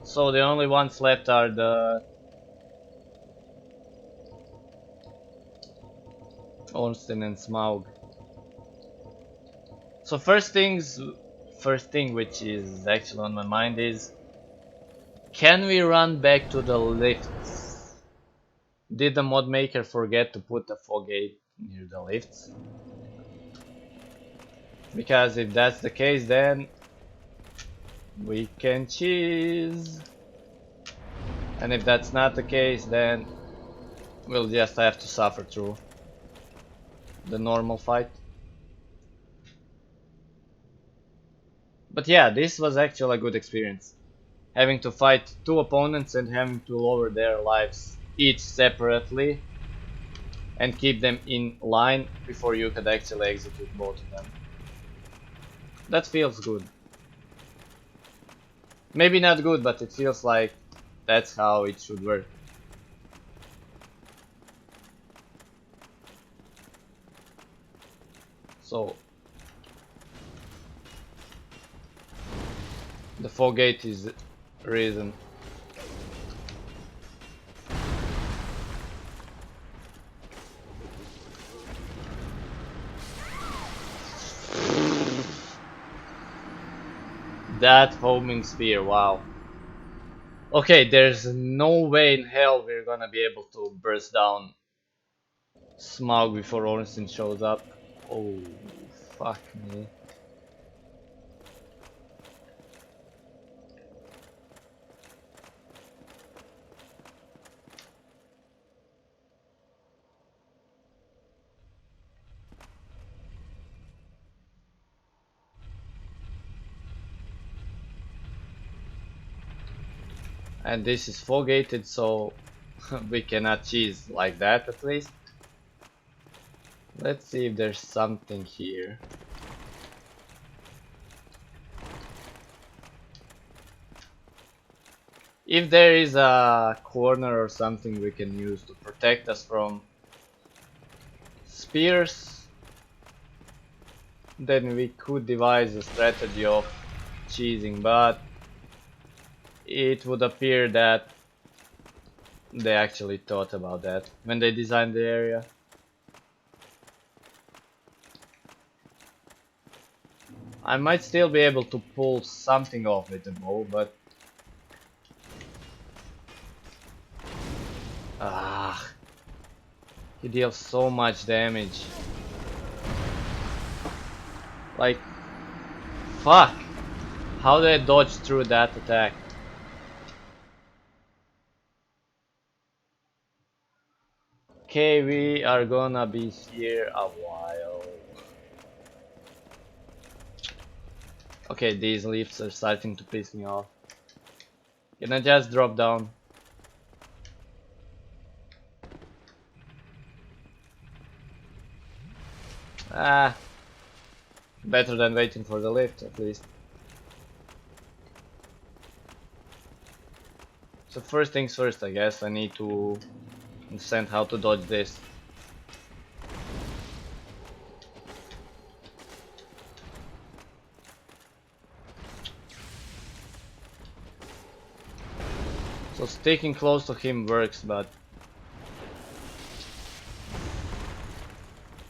So the only ones left are the Ornstein and Smaug. So first thing which is actually on my mind is, can we run back to the lifts? Did the mod maker forget to put a fog gate near the lifts? Because if that's the case, then we can cheese. And if that's not the case, then we'll just have to suffer through the normal fight. But yeah, this was actually a good experience. Having to fight 2 opponents and having to lower their lives each separately and keep them in line before you could actually execute both of them. That feels good. Maybe not good, but it feels like that's how it should work. So the fog gate is risen. That homing spear, wow. Okay, there's no way in hell we're gonna be able to burst down Smaug before Ornstein shows up. Oh, fuck me. And this is fog gated, so we cannot cheese like that at least. Let's see if there's something here. If there is a corner or something we can use to protect us from spears, then we could devise a strategy of cheesing, but it would appear that they actually thought about that when they designed the area. I might still be able to pull something off with the bow, but ah, he deals so much damage. Like, fuck! How did I dodge through that attack? Okay, we are gonna be here a while. Okay, these leaves are starting to piss me off. Can I just drop down? Ah, better than waiting for the lift at least. So first things first, I guess I need to understand how to dodge this. So sticking close to him works, but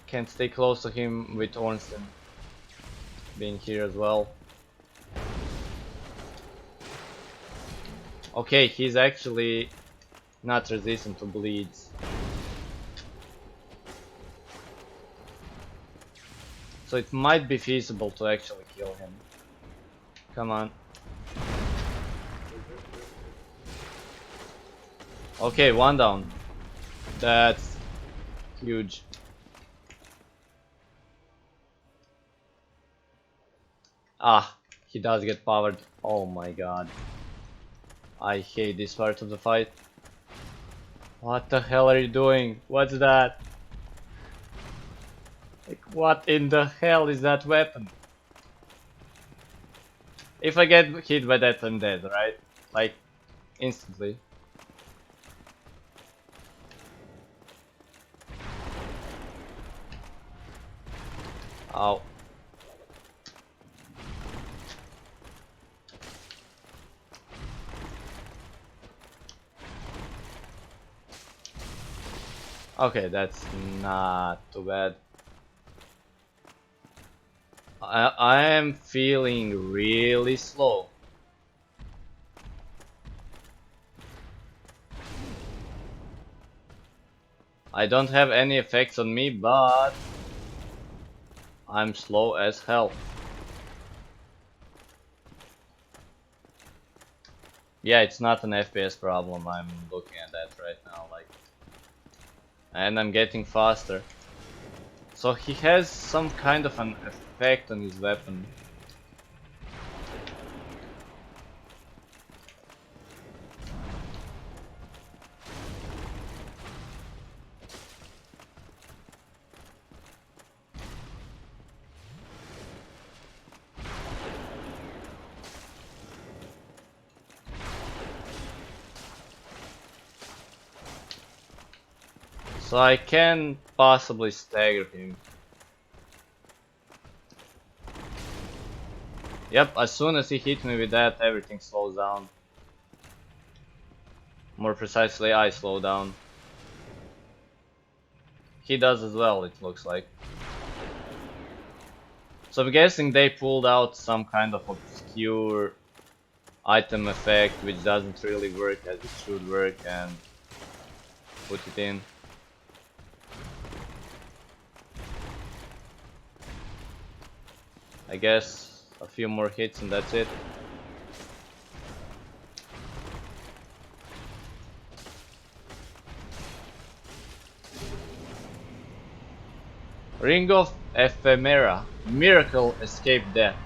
can't stay close to him with Ornstein being here as well. Okay, he's actually not resistant to bleeds. So it might be feasible to actually kill him. Come on. Okay, one down. That's huge. Ah, he does get powered. Oh my god. I hate this part of the fight. What the hell are you doing? What's that? Like, what in the hell is that weapon? If I get hit by that, I'm dead, right? Like, instantly. Ow. Okay, that's not too bad. I am feeling really slow. I don't have any effects on me, but I'm slow as hell. Yeah, it's not an FPS problem. I'm looking at that right now, like, and I'm getting faster. So he has some kind of an effect on his weapon. So I can possibly stagger him. Yep, as soon as he hits me with that, everything slows down. More precisely, I slow down. He does as well, it looks like. So I'm guessing they pulled out some kind of obscure item effect which doesn't really work as it should work and put it in. I guess a few more hits and that's it. Ring of Ephemera. Miracle escape death.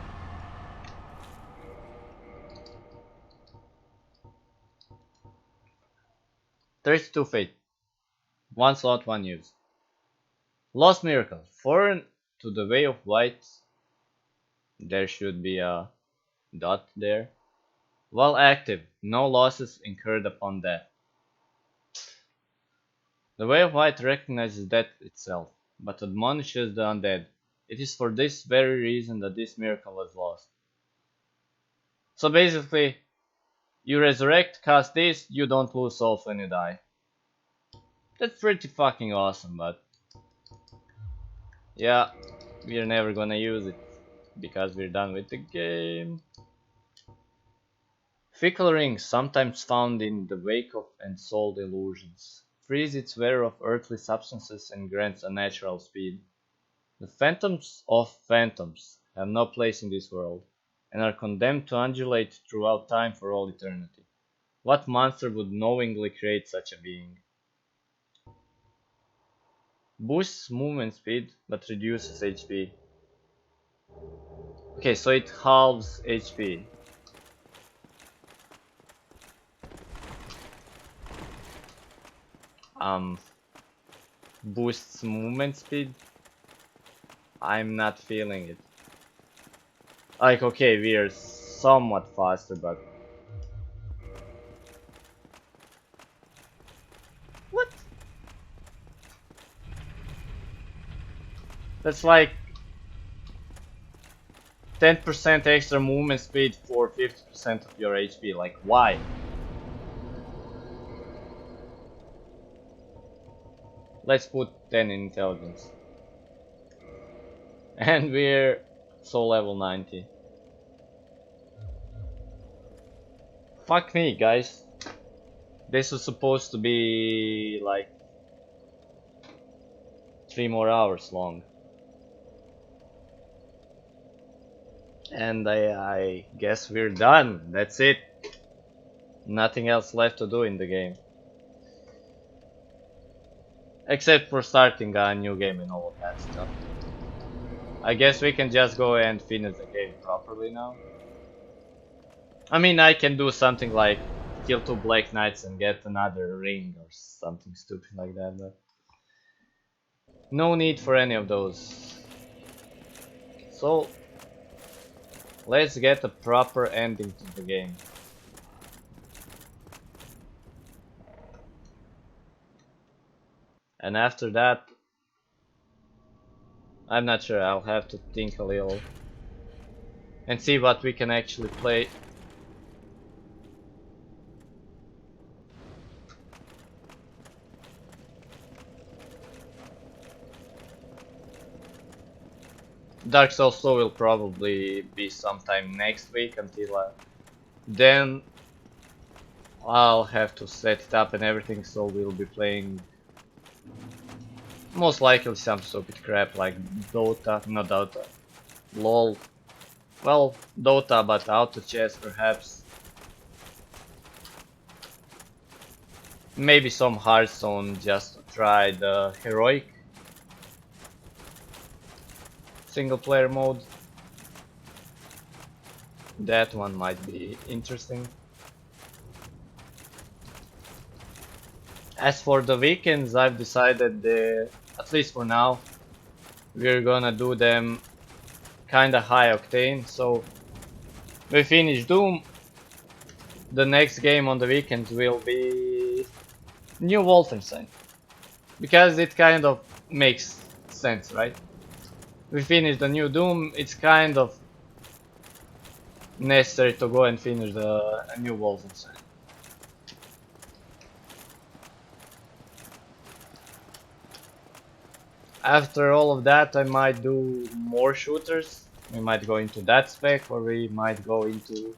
32 fate. 1 slot, 1 use. Lost Miracle. Foreign to the Way of White. There should be a dot there. While active, no losses incurred upon death. The Way of White recognizes death itself, but admonishes the undead. It is for this very reason that this miracle was lost. So basically, You resurrect, cast this, you don't lose souls when you die. That's pretty fucking awesome, but yeah, we're never gonna use it because we're done with the game. Fickle rings, sometimes found in the wake of ensouled illusions. Frees its wearer of earthly substances and grants unnatural speed. The phantoms of phantoms have no place in this world, and are condemned to undulate throughout time for all eternity. What monster would knowingly create such a being? Boosts movement speed, but reduces HP. Okay, so it halves HP. Boosts movement speed. I'm not feeling it. Like, okay, we're somewhat faster, but what? That's like 10% extra movement speed for 50% of your HP. Like, why? Let's put 10 in intelligence. And we're soul level 90. Fuck me, guys. This was supposed to be like 3 more hours long. And I guess we're done. That's it. Nothing else left to do in the game. Except for starting a new game and all of that stuff. I guess we can just go and finish the game properly now. I mean, I can do something like kill 2 Black Knights and get another ring or something stupid like that, but no need for any of those. So let's get a proper ending to the game. And after that, I'm not sure, I'll have to think a little and see what we can actually play. Dark Souls 2 will probably be sometime next week. Until then I'll have to set it up and everything, so we'll be playing most likely some stupid crap like Dota, not Dota, LOL. Well, Dota, but auto chess perhaps. Maybe some Hearthstone just to try the heroic single player mode. That one might be interesting. As for the weekends, I've decided that, at least for now, we're gonna do them kinda high octane. So we finish Doom. The next game on the weekends will be New Wolfenstein, because it kind of makes sense, right? We finish the new Doom, it's kind of necessary to go and finish the new Wolfenstein. After all of that, I might do more shooters. We might go into that spec, or we might go into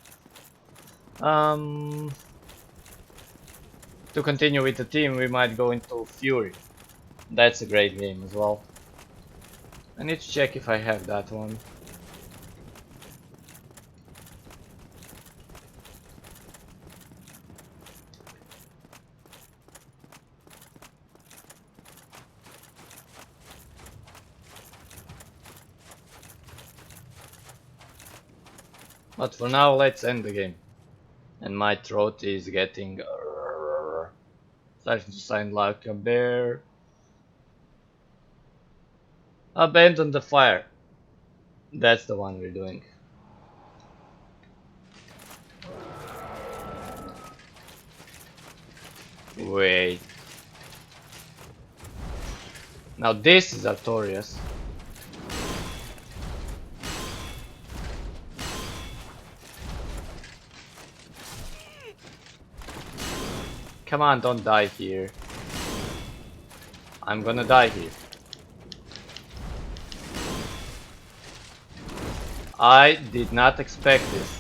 to continue with the team, we might go into Fury. That's a great game as well. I need to check if I have that one. But for now, let's end the game. And my throat is getting starting to sound like a bear. Abandon the fire. That's the one we're doing. Wait. Now this is Artorias. come on, don't die here. I'm gonna die here. I did not expect this.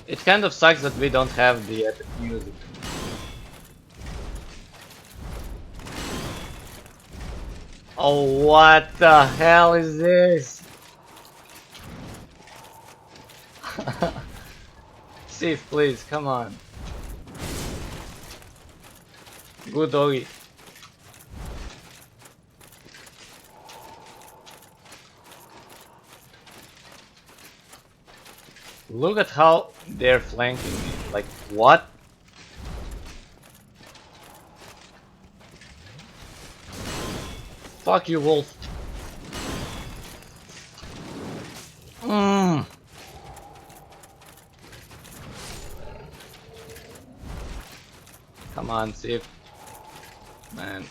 It kind of sucks that we don't have the epic music. Oh, what the hell is this? Sif, please, come on. Good doggy. Look at how they're flanking me. Like, what? Fuck you, wolf. Mmm. Come on, Sif. Man.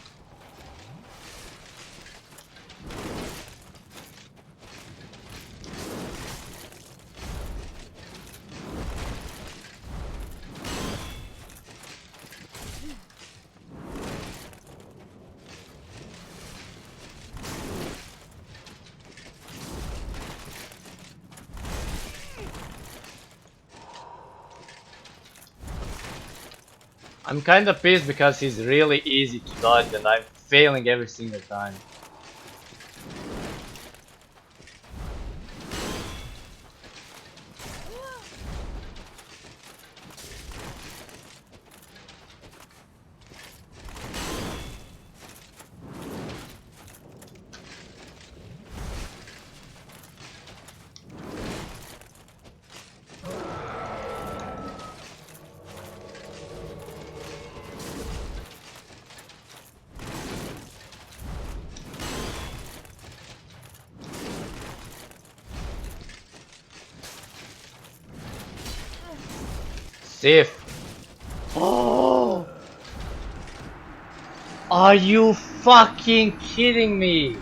I'm kinda pissed because he's really easy to dodge and I'm failing every single time. Sif. Oh! Are you fucking kidding me?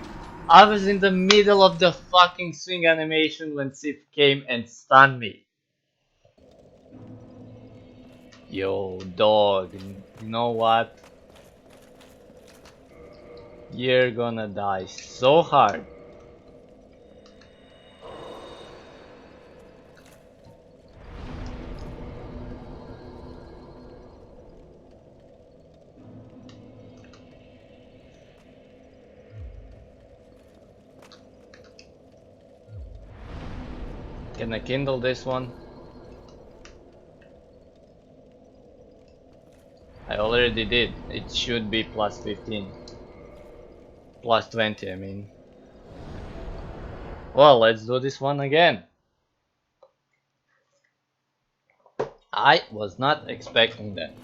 I was in the middle of the fucking swing animation when Sif came and stunned me. Yo, dog, you know what? You're gonna die so hard. Can I kindle this one? I already did. It should be plus 15. Plus 20, I mean. Well, let's do this one again. I was not expecting that.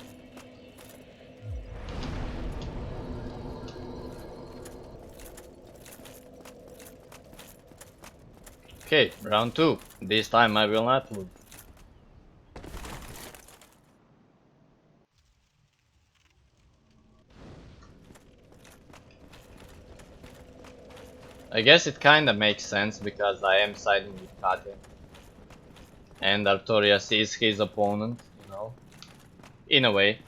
Okay, round 2. This time I will not lose. I guess it kinda makes sense because I am siding with Katya. And Artorias is his opponent, you know. In a way.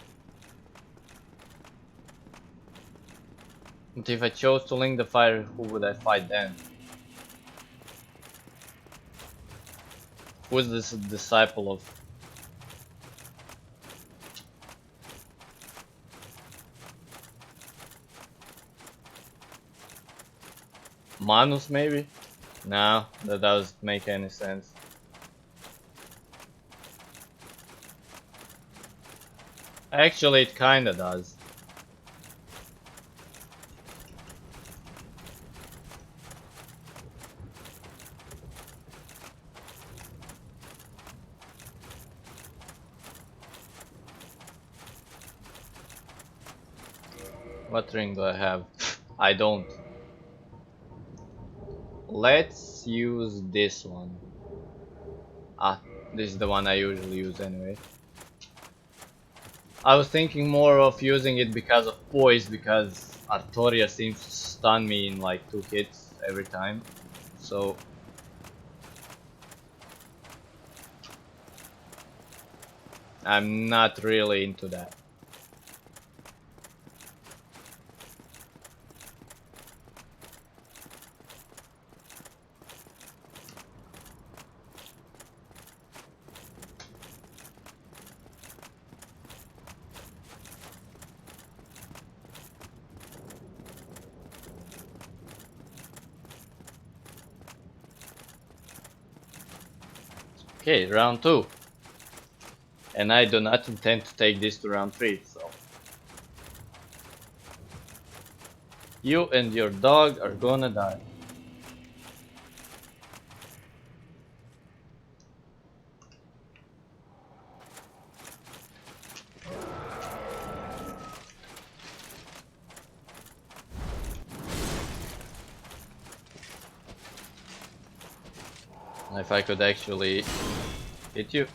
But if I chose to link the fire, who would I fight then? Who's this disciple of? Manus maybe? No, that doesn't make any sense. Actually, it kinda does. What ring do I have? I don't. Let's use this one. Ah, this is the one I usually use anyway. I was thinking more of using it because of poise, because Artoria seems to stun me in like 2 hits every time. So I'm not really into that. Okay, round 2. And I do not intend to take this to round 3, so. You and your dog are gonna die. If I could actually hit you.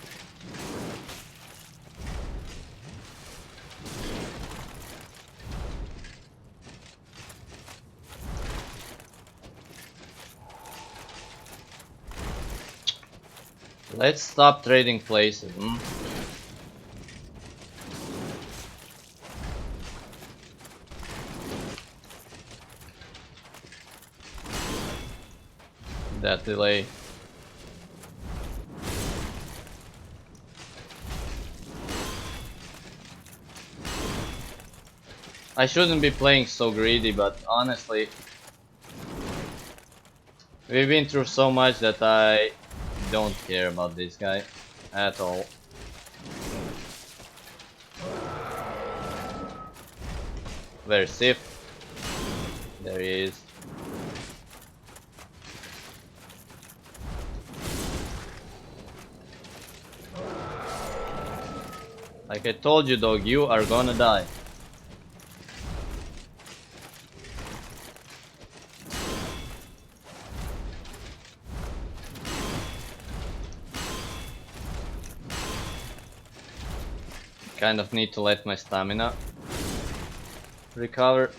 Let's stop trading places. That delay. I shouldn't be playing so greedy, but honestly, we've been through so much that I don't care about this guy at all. Where's Sif? There he is. Like I told you, dog, you are gonna die. Kind of need to let my stamina recover.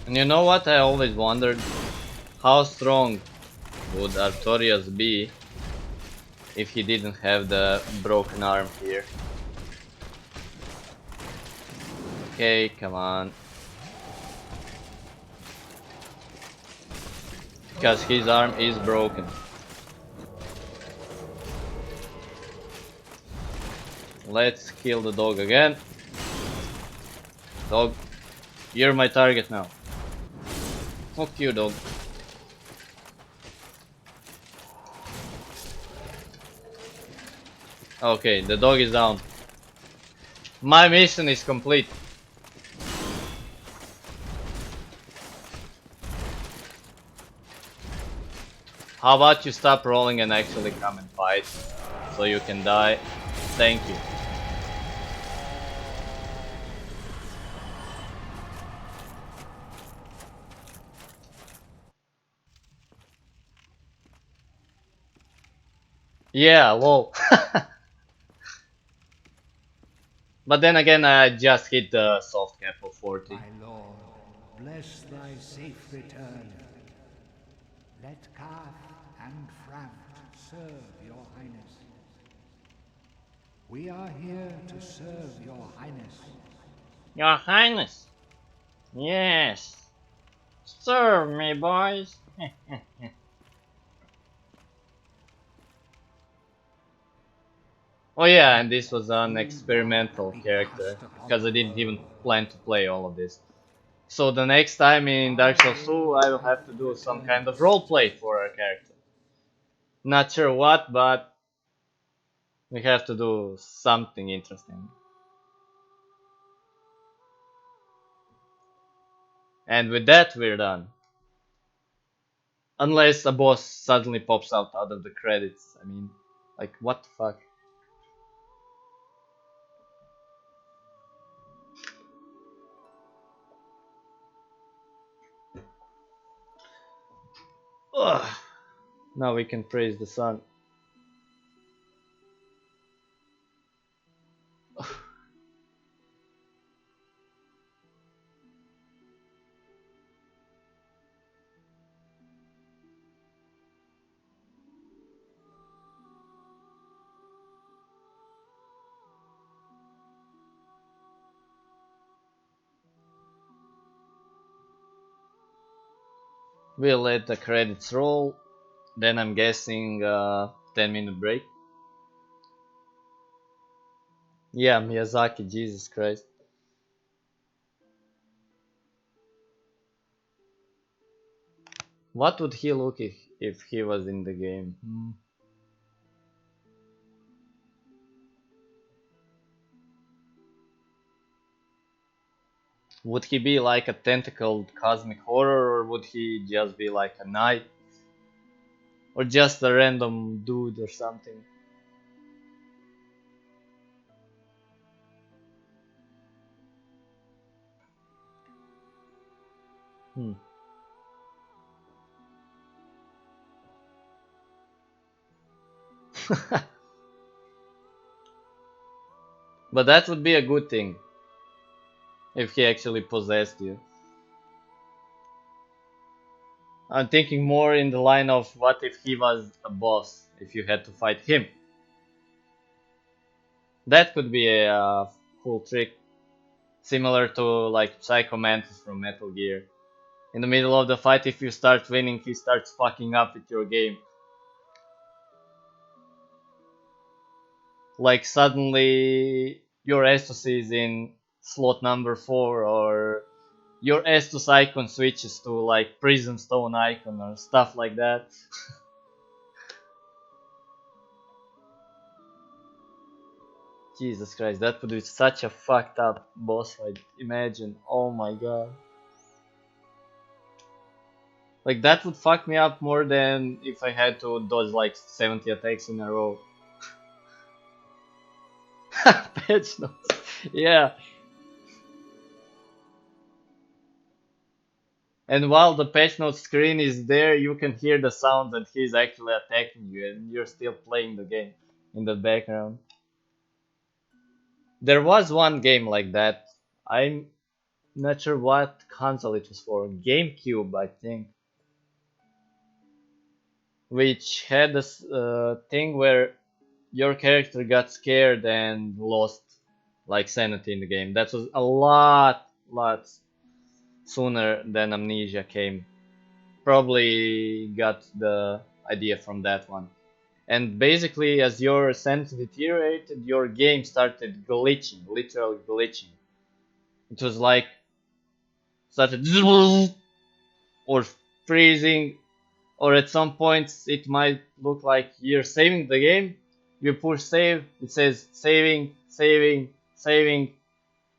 And you know what I always wondered? How strong would Artorias be if he didn't have the broken arm here? Okay, come on. Because his arm is broken. Let's kill the dog again. Dog, you're my target now. Fuck you, dog. Okay, the dog is down. My mission is complete. How about you stop rolling and actually come and fight so you can die? Thank you. Yeah, lol. But then again, I just hit the soft cap of 40. My lord, bless thy safe return. Let Kath and Framt serve your highness. We are here to serve your highness. Your Highness. Yes. Serve me, boys. Oh yeah, and this was an experimental character, because I didn't even plan to play all of this. So the next time in Dark Souls 2, I will have to do some kind of roleplay for a character. Not sure what, but we have to do something interesting. And with that, we're done. Unless a boss suddenly pops out of the credits. I mean, like, what the fuck? Ugh. Now we can praise the sun. We'll let the credits roll. Then I'm guessing 10-minute break. Yeah, Miyazaki, Jesus Christ. What would he look if he was in the game? Would he be like a tentacled cosmic horror, or would he just be like a knight? Or just a random dude or something? Hmm. But that would be a good thing if he actually possessed you. I'm thinking more in the line of what if he was a boss, if you had to fight him. That could be a cool trick, similar to like Psycho Mantis from Metal Gear. In the middle of the fight, if you start winning, he starts fucking up with your game. Like suddenly your Estus is in slot number 4, or your Estus icon switches to like Prism Stone icon or stuff like that. Jesus Christ, that would be such a fucked up boss fight. Imagine, oh my god. Like that would fuck me up more than if I had to dodge like 70 attacks in a row. Patch notes. Yeah. And while the patch notes screen is there, you can hear the sound that he's actually attacking you, and you're still playing the game in the background. There was one game like that. I'm not sure what console it was for. GameCube, I think. Which had this thing where your character got scared and lost like sanity in the game. That was a lot sooner than Amnesia came. Probably got the idea from that one. And basically, as your sanity deteriorated, your game started glitching, literally glitching. It was like started or freezing, or at some points it might look like you're saving the game. You push save, it says saving, saving, saving,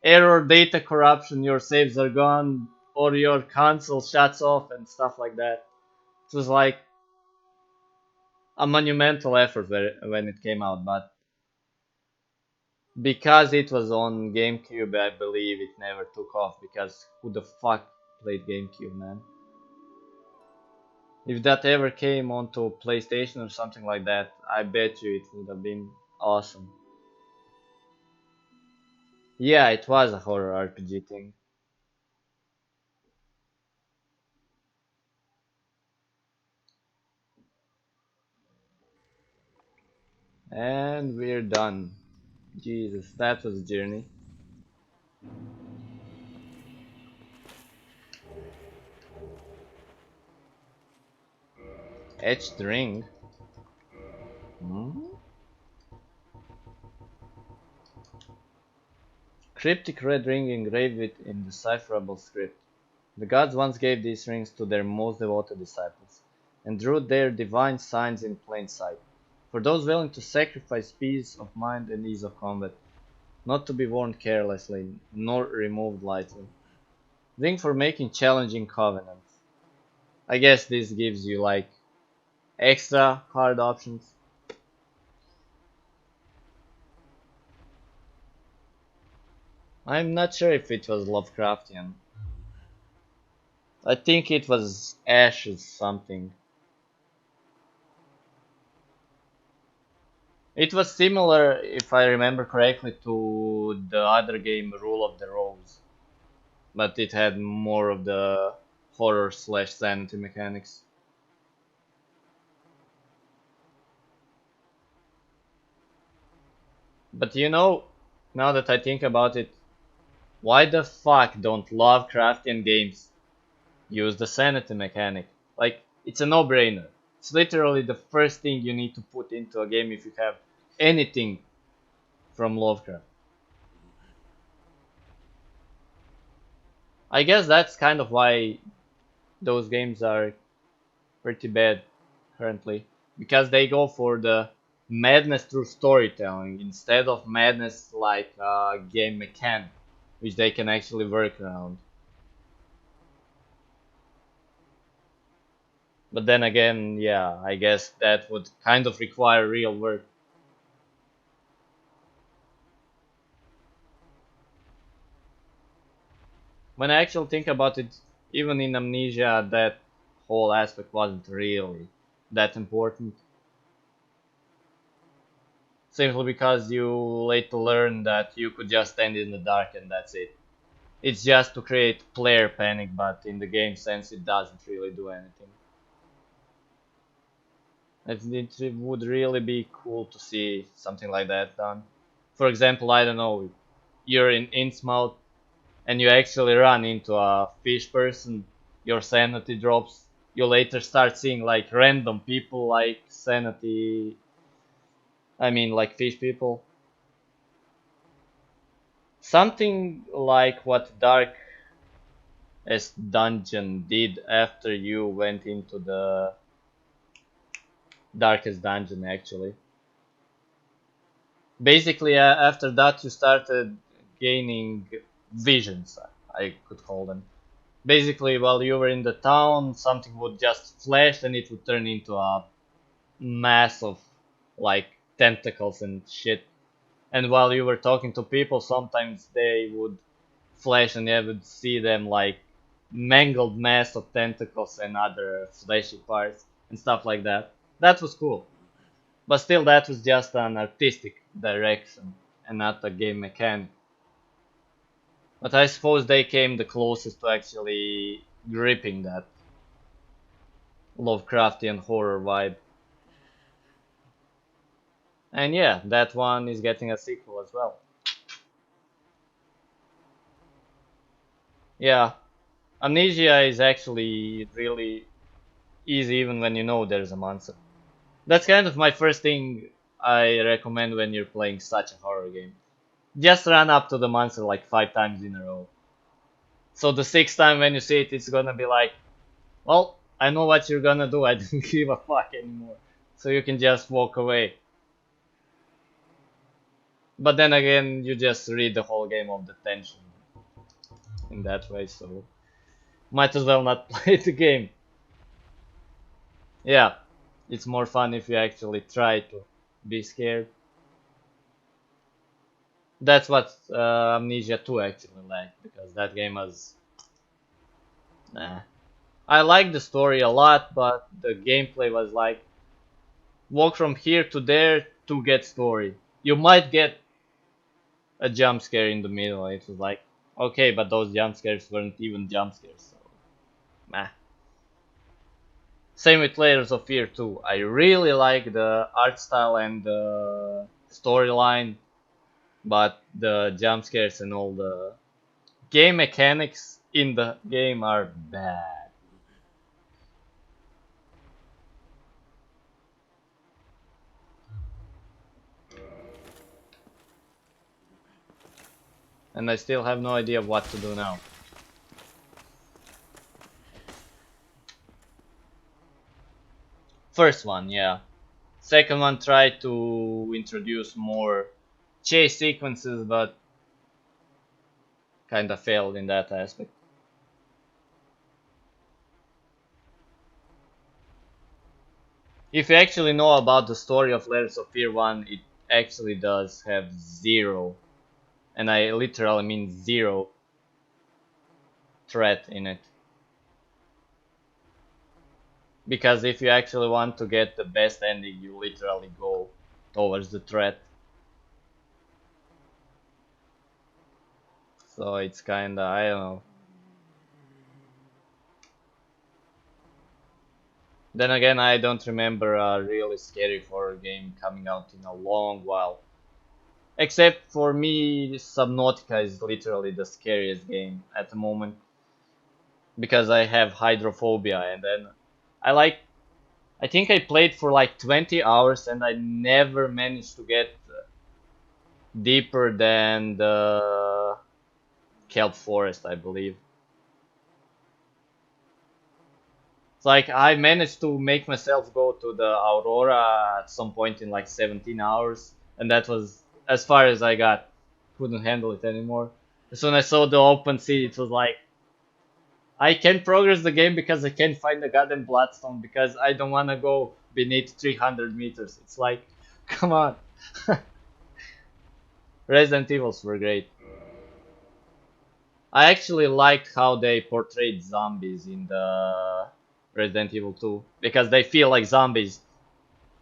error, data corruption, your saves are gone, or your console shuts off and stuff like that. It was like a monumental effort when it came out, but because it was on GameCube, I believe it never took off, because who the fuck played GameCube, man? If that ever came onto PlayStation or something like that, I bet you it would have been awesome. Yeah, it was a horror RPG thing. And we're done. Jesus, that was a journey. Etched ring. Hmm? Cryptic red ring engraved with indecipherable script. The gods once gave these rings to their most devoted disciples, and drew their divine signs in plain sight, for those willing to sacrifice peace of mind and ease of combat, not to be worn carelessly, nor removed lightly. Ring for making challenging covenants. I guess this gives you like extra card options. I'm not sure if it was Lovecraftian. I think it was Ashes something. It was similar, if I remember correctly, to the other game Rule of the Rose, but it had more of the horror slash sanity mechanics. But you know, now that I think about it, why the fuck don't Lovecraftian games use the sanity mechanic? Like, it's a no-brainer. It's literally the first thing you need to put into a game if you have anything from Lovecraft. I guess that's kind of why those games are pretty bad currently, because they go for the madness through storytelling instead of madness like game mechanic, which they can actually work around. But then again, yeah, I guess that would kind of require real work. When I actually think about it, even in Amnesia, that whole aspect wasn't really that important. Simply because you later learn that you could just stand in the dark and that's it. It's just to create player panic, but in the game sense, it doesn't really do anything. It would really be cool to see something like that done. For example, I don't know, you're in Innsmouth and you actually run into a fish person, your sanity drops. You later start seeing like random people like sanity, I mean like fish people. Something like what Darkest Dungeon did after you went into the Darkest Dungeon actually. Basically, after that you started gaining visions, I could call them. Basically, while you were in the town, something would just flash and it would turn into a mass of like tentacles and shit. And while you were talking to people, sometimes they would flash and you would see them like mangled mass of tentacles and other fleshy parts and stuff like that. That was cool. But still, that was just an artistic direction and not a game mechanic. But I suppose they came the closest to actually gripping that Lovecraftian horror vibe. And yeah, that one is getting a sequel as well. Yeah, Amnesia is actually really easy even when you know there's a monster. That's kind of my first thing I recommend when you're playing such a horror game. Just run up to the monster like 5 times in a row. So the sixth time when you see it, it's gonna be like, well, I know what you're gonna do, I don't give a fuck anymore. So you can just walk away. But then again, you just read the whole game of the tension in that way, so might as well not play the game. Yeah, it's more fun if you actually try to be scared. That's what Amnesia 2 actually lacked, because that game was... Nah. I like the story a lot, but the gameplay was like, walk from here to there to get story. You might get a jump scare in the middle. It was like, okay, but those jump scares weren't even jump scares, so meh. Same with Layers of Fear 2. I really like the art style and the storyline, but the jump scares and all the game mechanics in the game are bad. And I still have no idea what to do now. First one, yeah. Second one tried to introduce more chase sequences, but kinda failed in that aspect. If you actually know about the story of Layers of Fear 1, it actually does have zero, and I literally mean zero, threat in it. Because if you actually want to get the best ending, you literally go towards the threat. So it's kinda, I don't know. Then again, I don't remember a really scary horror game coming out in a long while. Except for me, Subnautica is literally the scariest game at the moment. Because I have hydrophobia, and then I like, I think I played for like 20 hours and I never managed to get deeper than the kelp forest, I believe. It's like I managed to make myself go to the Aurora at some point in like 17 hours, and that was as far as I got. Couldn't handle it anymore. As soon as I saw the open sea, it was like, I can't progress the game because I can't find the goddamn bloodstone because I don't want to go beneath 300 meters. It's like, come on. Resident Evils were great. I actually liked how they portrayed zombies in the Resident Evil 2 because they feel like zombies.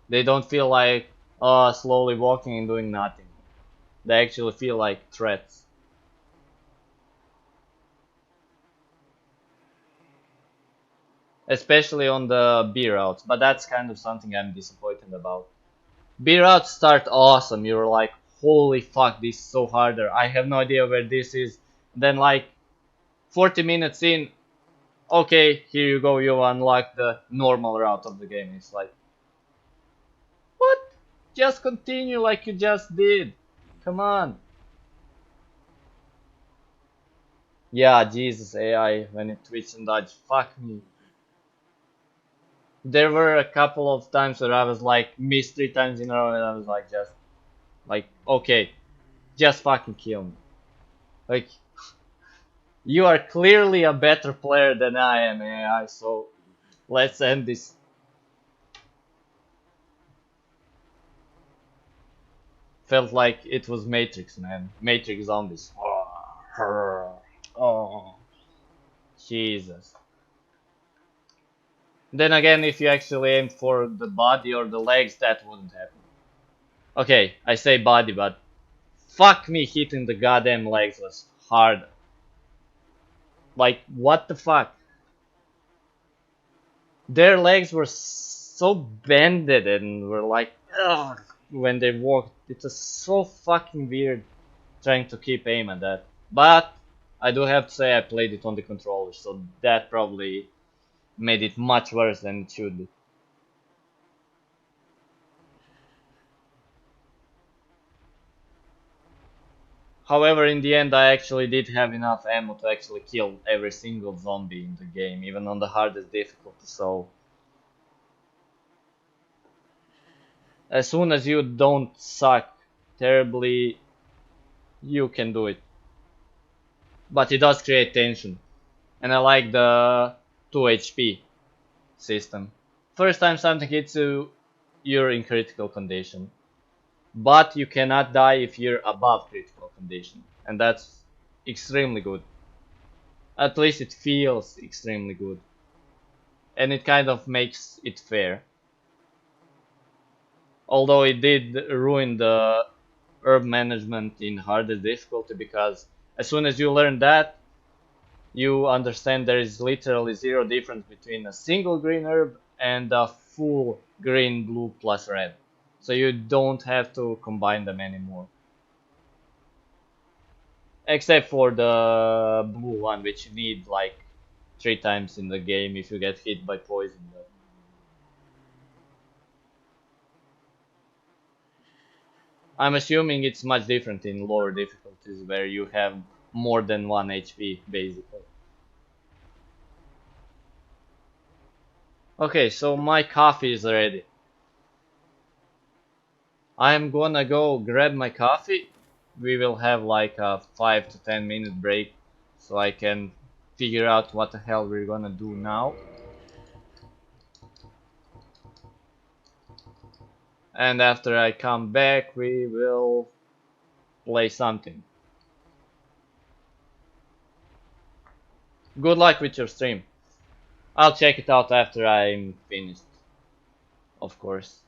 They don't feel like slowly walking and doing nothing. They actually feel like threats. Especially on the B routes, but that's kind of something I'm disappointed about. B routes start awesome, you're like, holy fuck, this is so harder, I have no idea where this is. Then like 40 minutes in, okay, here you go, you unlock the normal route of the game. It's like, what? Just continue like you just did. Come on. Yeah, Jesus, AI, when it twitched and dodged, fuck me. There were a couple of times where I was like, missed 3 times in a row, and I was like, just, like, okay, just fucking kill me. Like, you are clearly a better player than I am, AI, so let's end this. Felt like it was Matrix, man. Matrix zombies. Oh, Jesus. Then again, if you actually aim for the body or the legs, that wouldn't happen. Okay, I say body, but fuck me, hitting the goddamn legs was hard. Like, what the fuck? Their legs were so bended and were like, ugh, when they walked. It was so fucking weird trying to keep aim at that. But I do have to say I played it on the controller, so that probably made it much worse than it should be. However, in the end, I actually did have enough ammo to actually kill every single zombie in the game, even on the hardest difficulty, so as soon as you don't suck terribly, you can do it. But it does create tension, and I like the 2 HP system. First time something hits you, you're in critical condition. But you cannot die if you're above critical condition, and that's extremely good. At least it feels extremely good, and it kind of makes it fair. Although it did ruin the herb management in harder difficulty, because as soon as you learn that, you understand there is literally zero difference between a single green herb and a full green, blue plus red. So you don't have to combine them anymore. Except for the blue one, which you need like 3 times in the game if you get hit by poison. I'm assuming it's much different in lower difficulties where you have more than 1 HP basically. Okay, so my coffee is ready. I'm gonna go grab my coffee. We will have like a 5 to 10 minute break so I can figure out what the hell we're gonna do now. and after I come back we will play something. Good luck with your stream. I'll check it out after I'm finished, of course.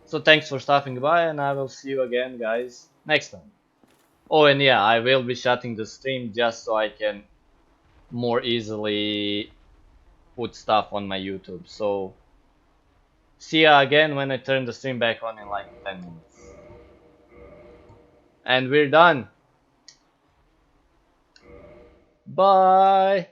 So thanks for stopping by, and I will see you again, guys, next time. Oh, and yeah, I will be shutting the stream just so I can more easily put stuff on my YouTube. So see ya again when I turn the stream back on in like 10 minutes. And we're done. Bye.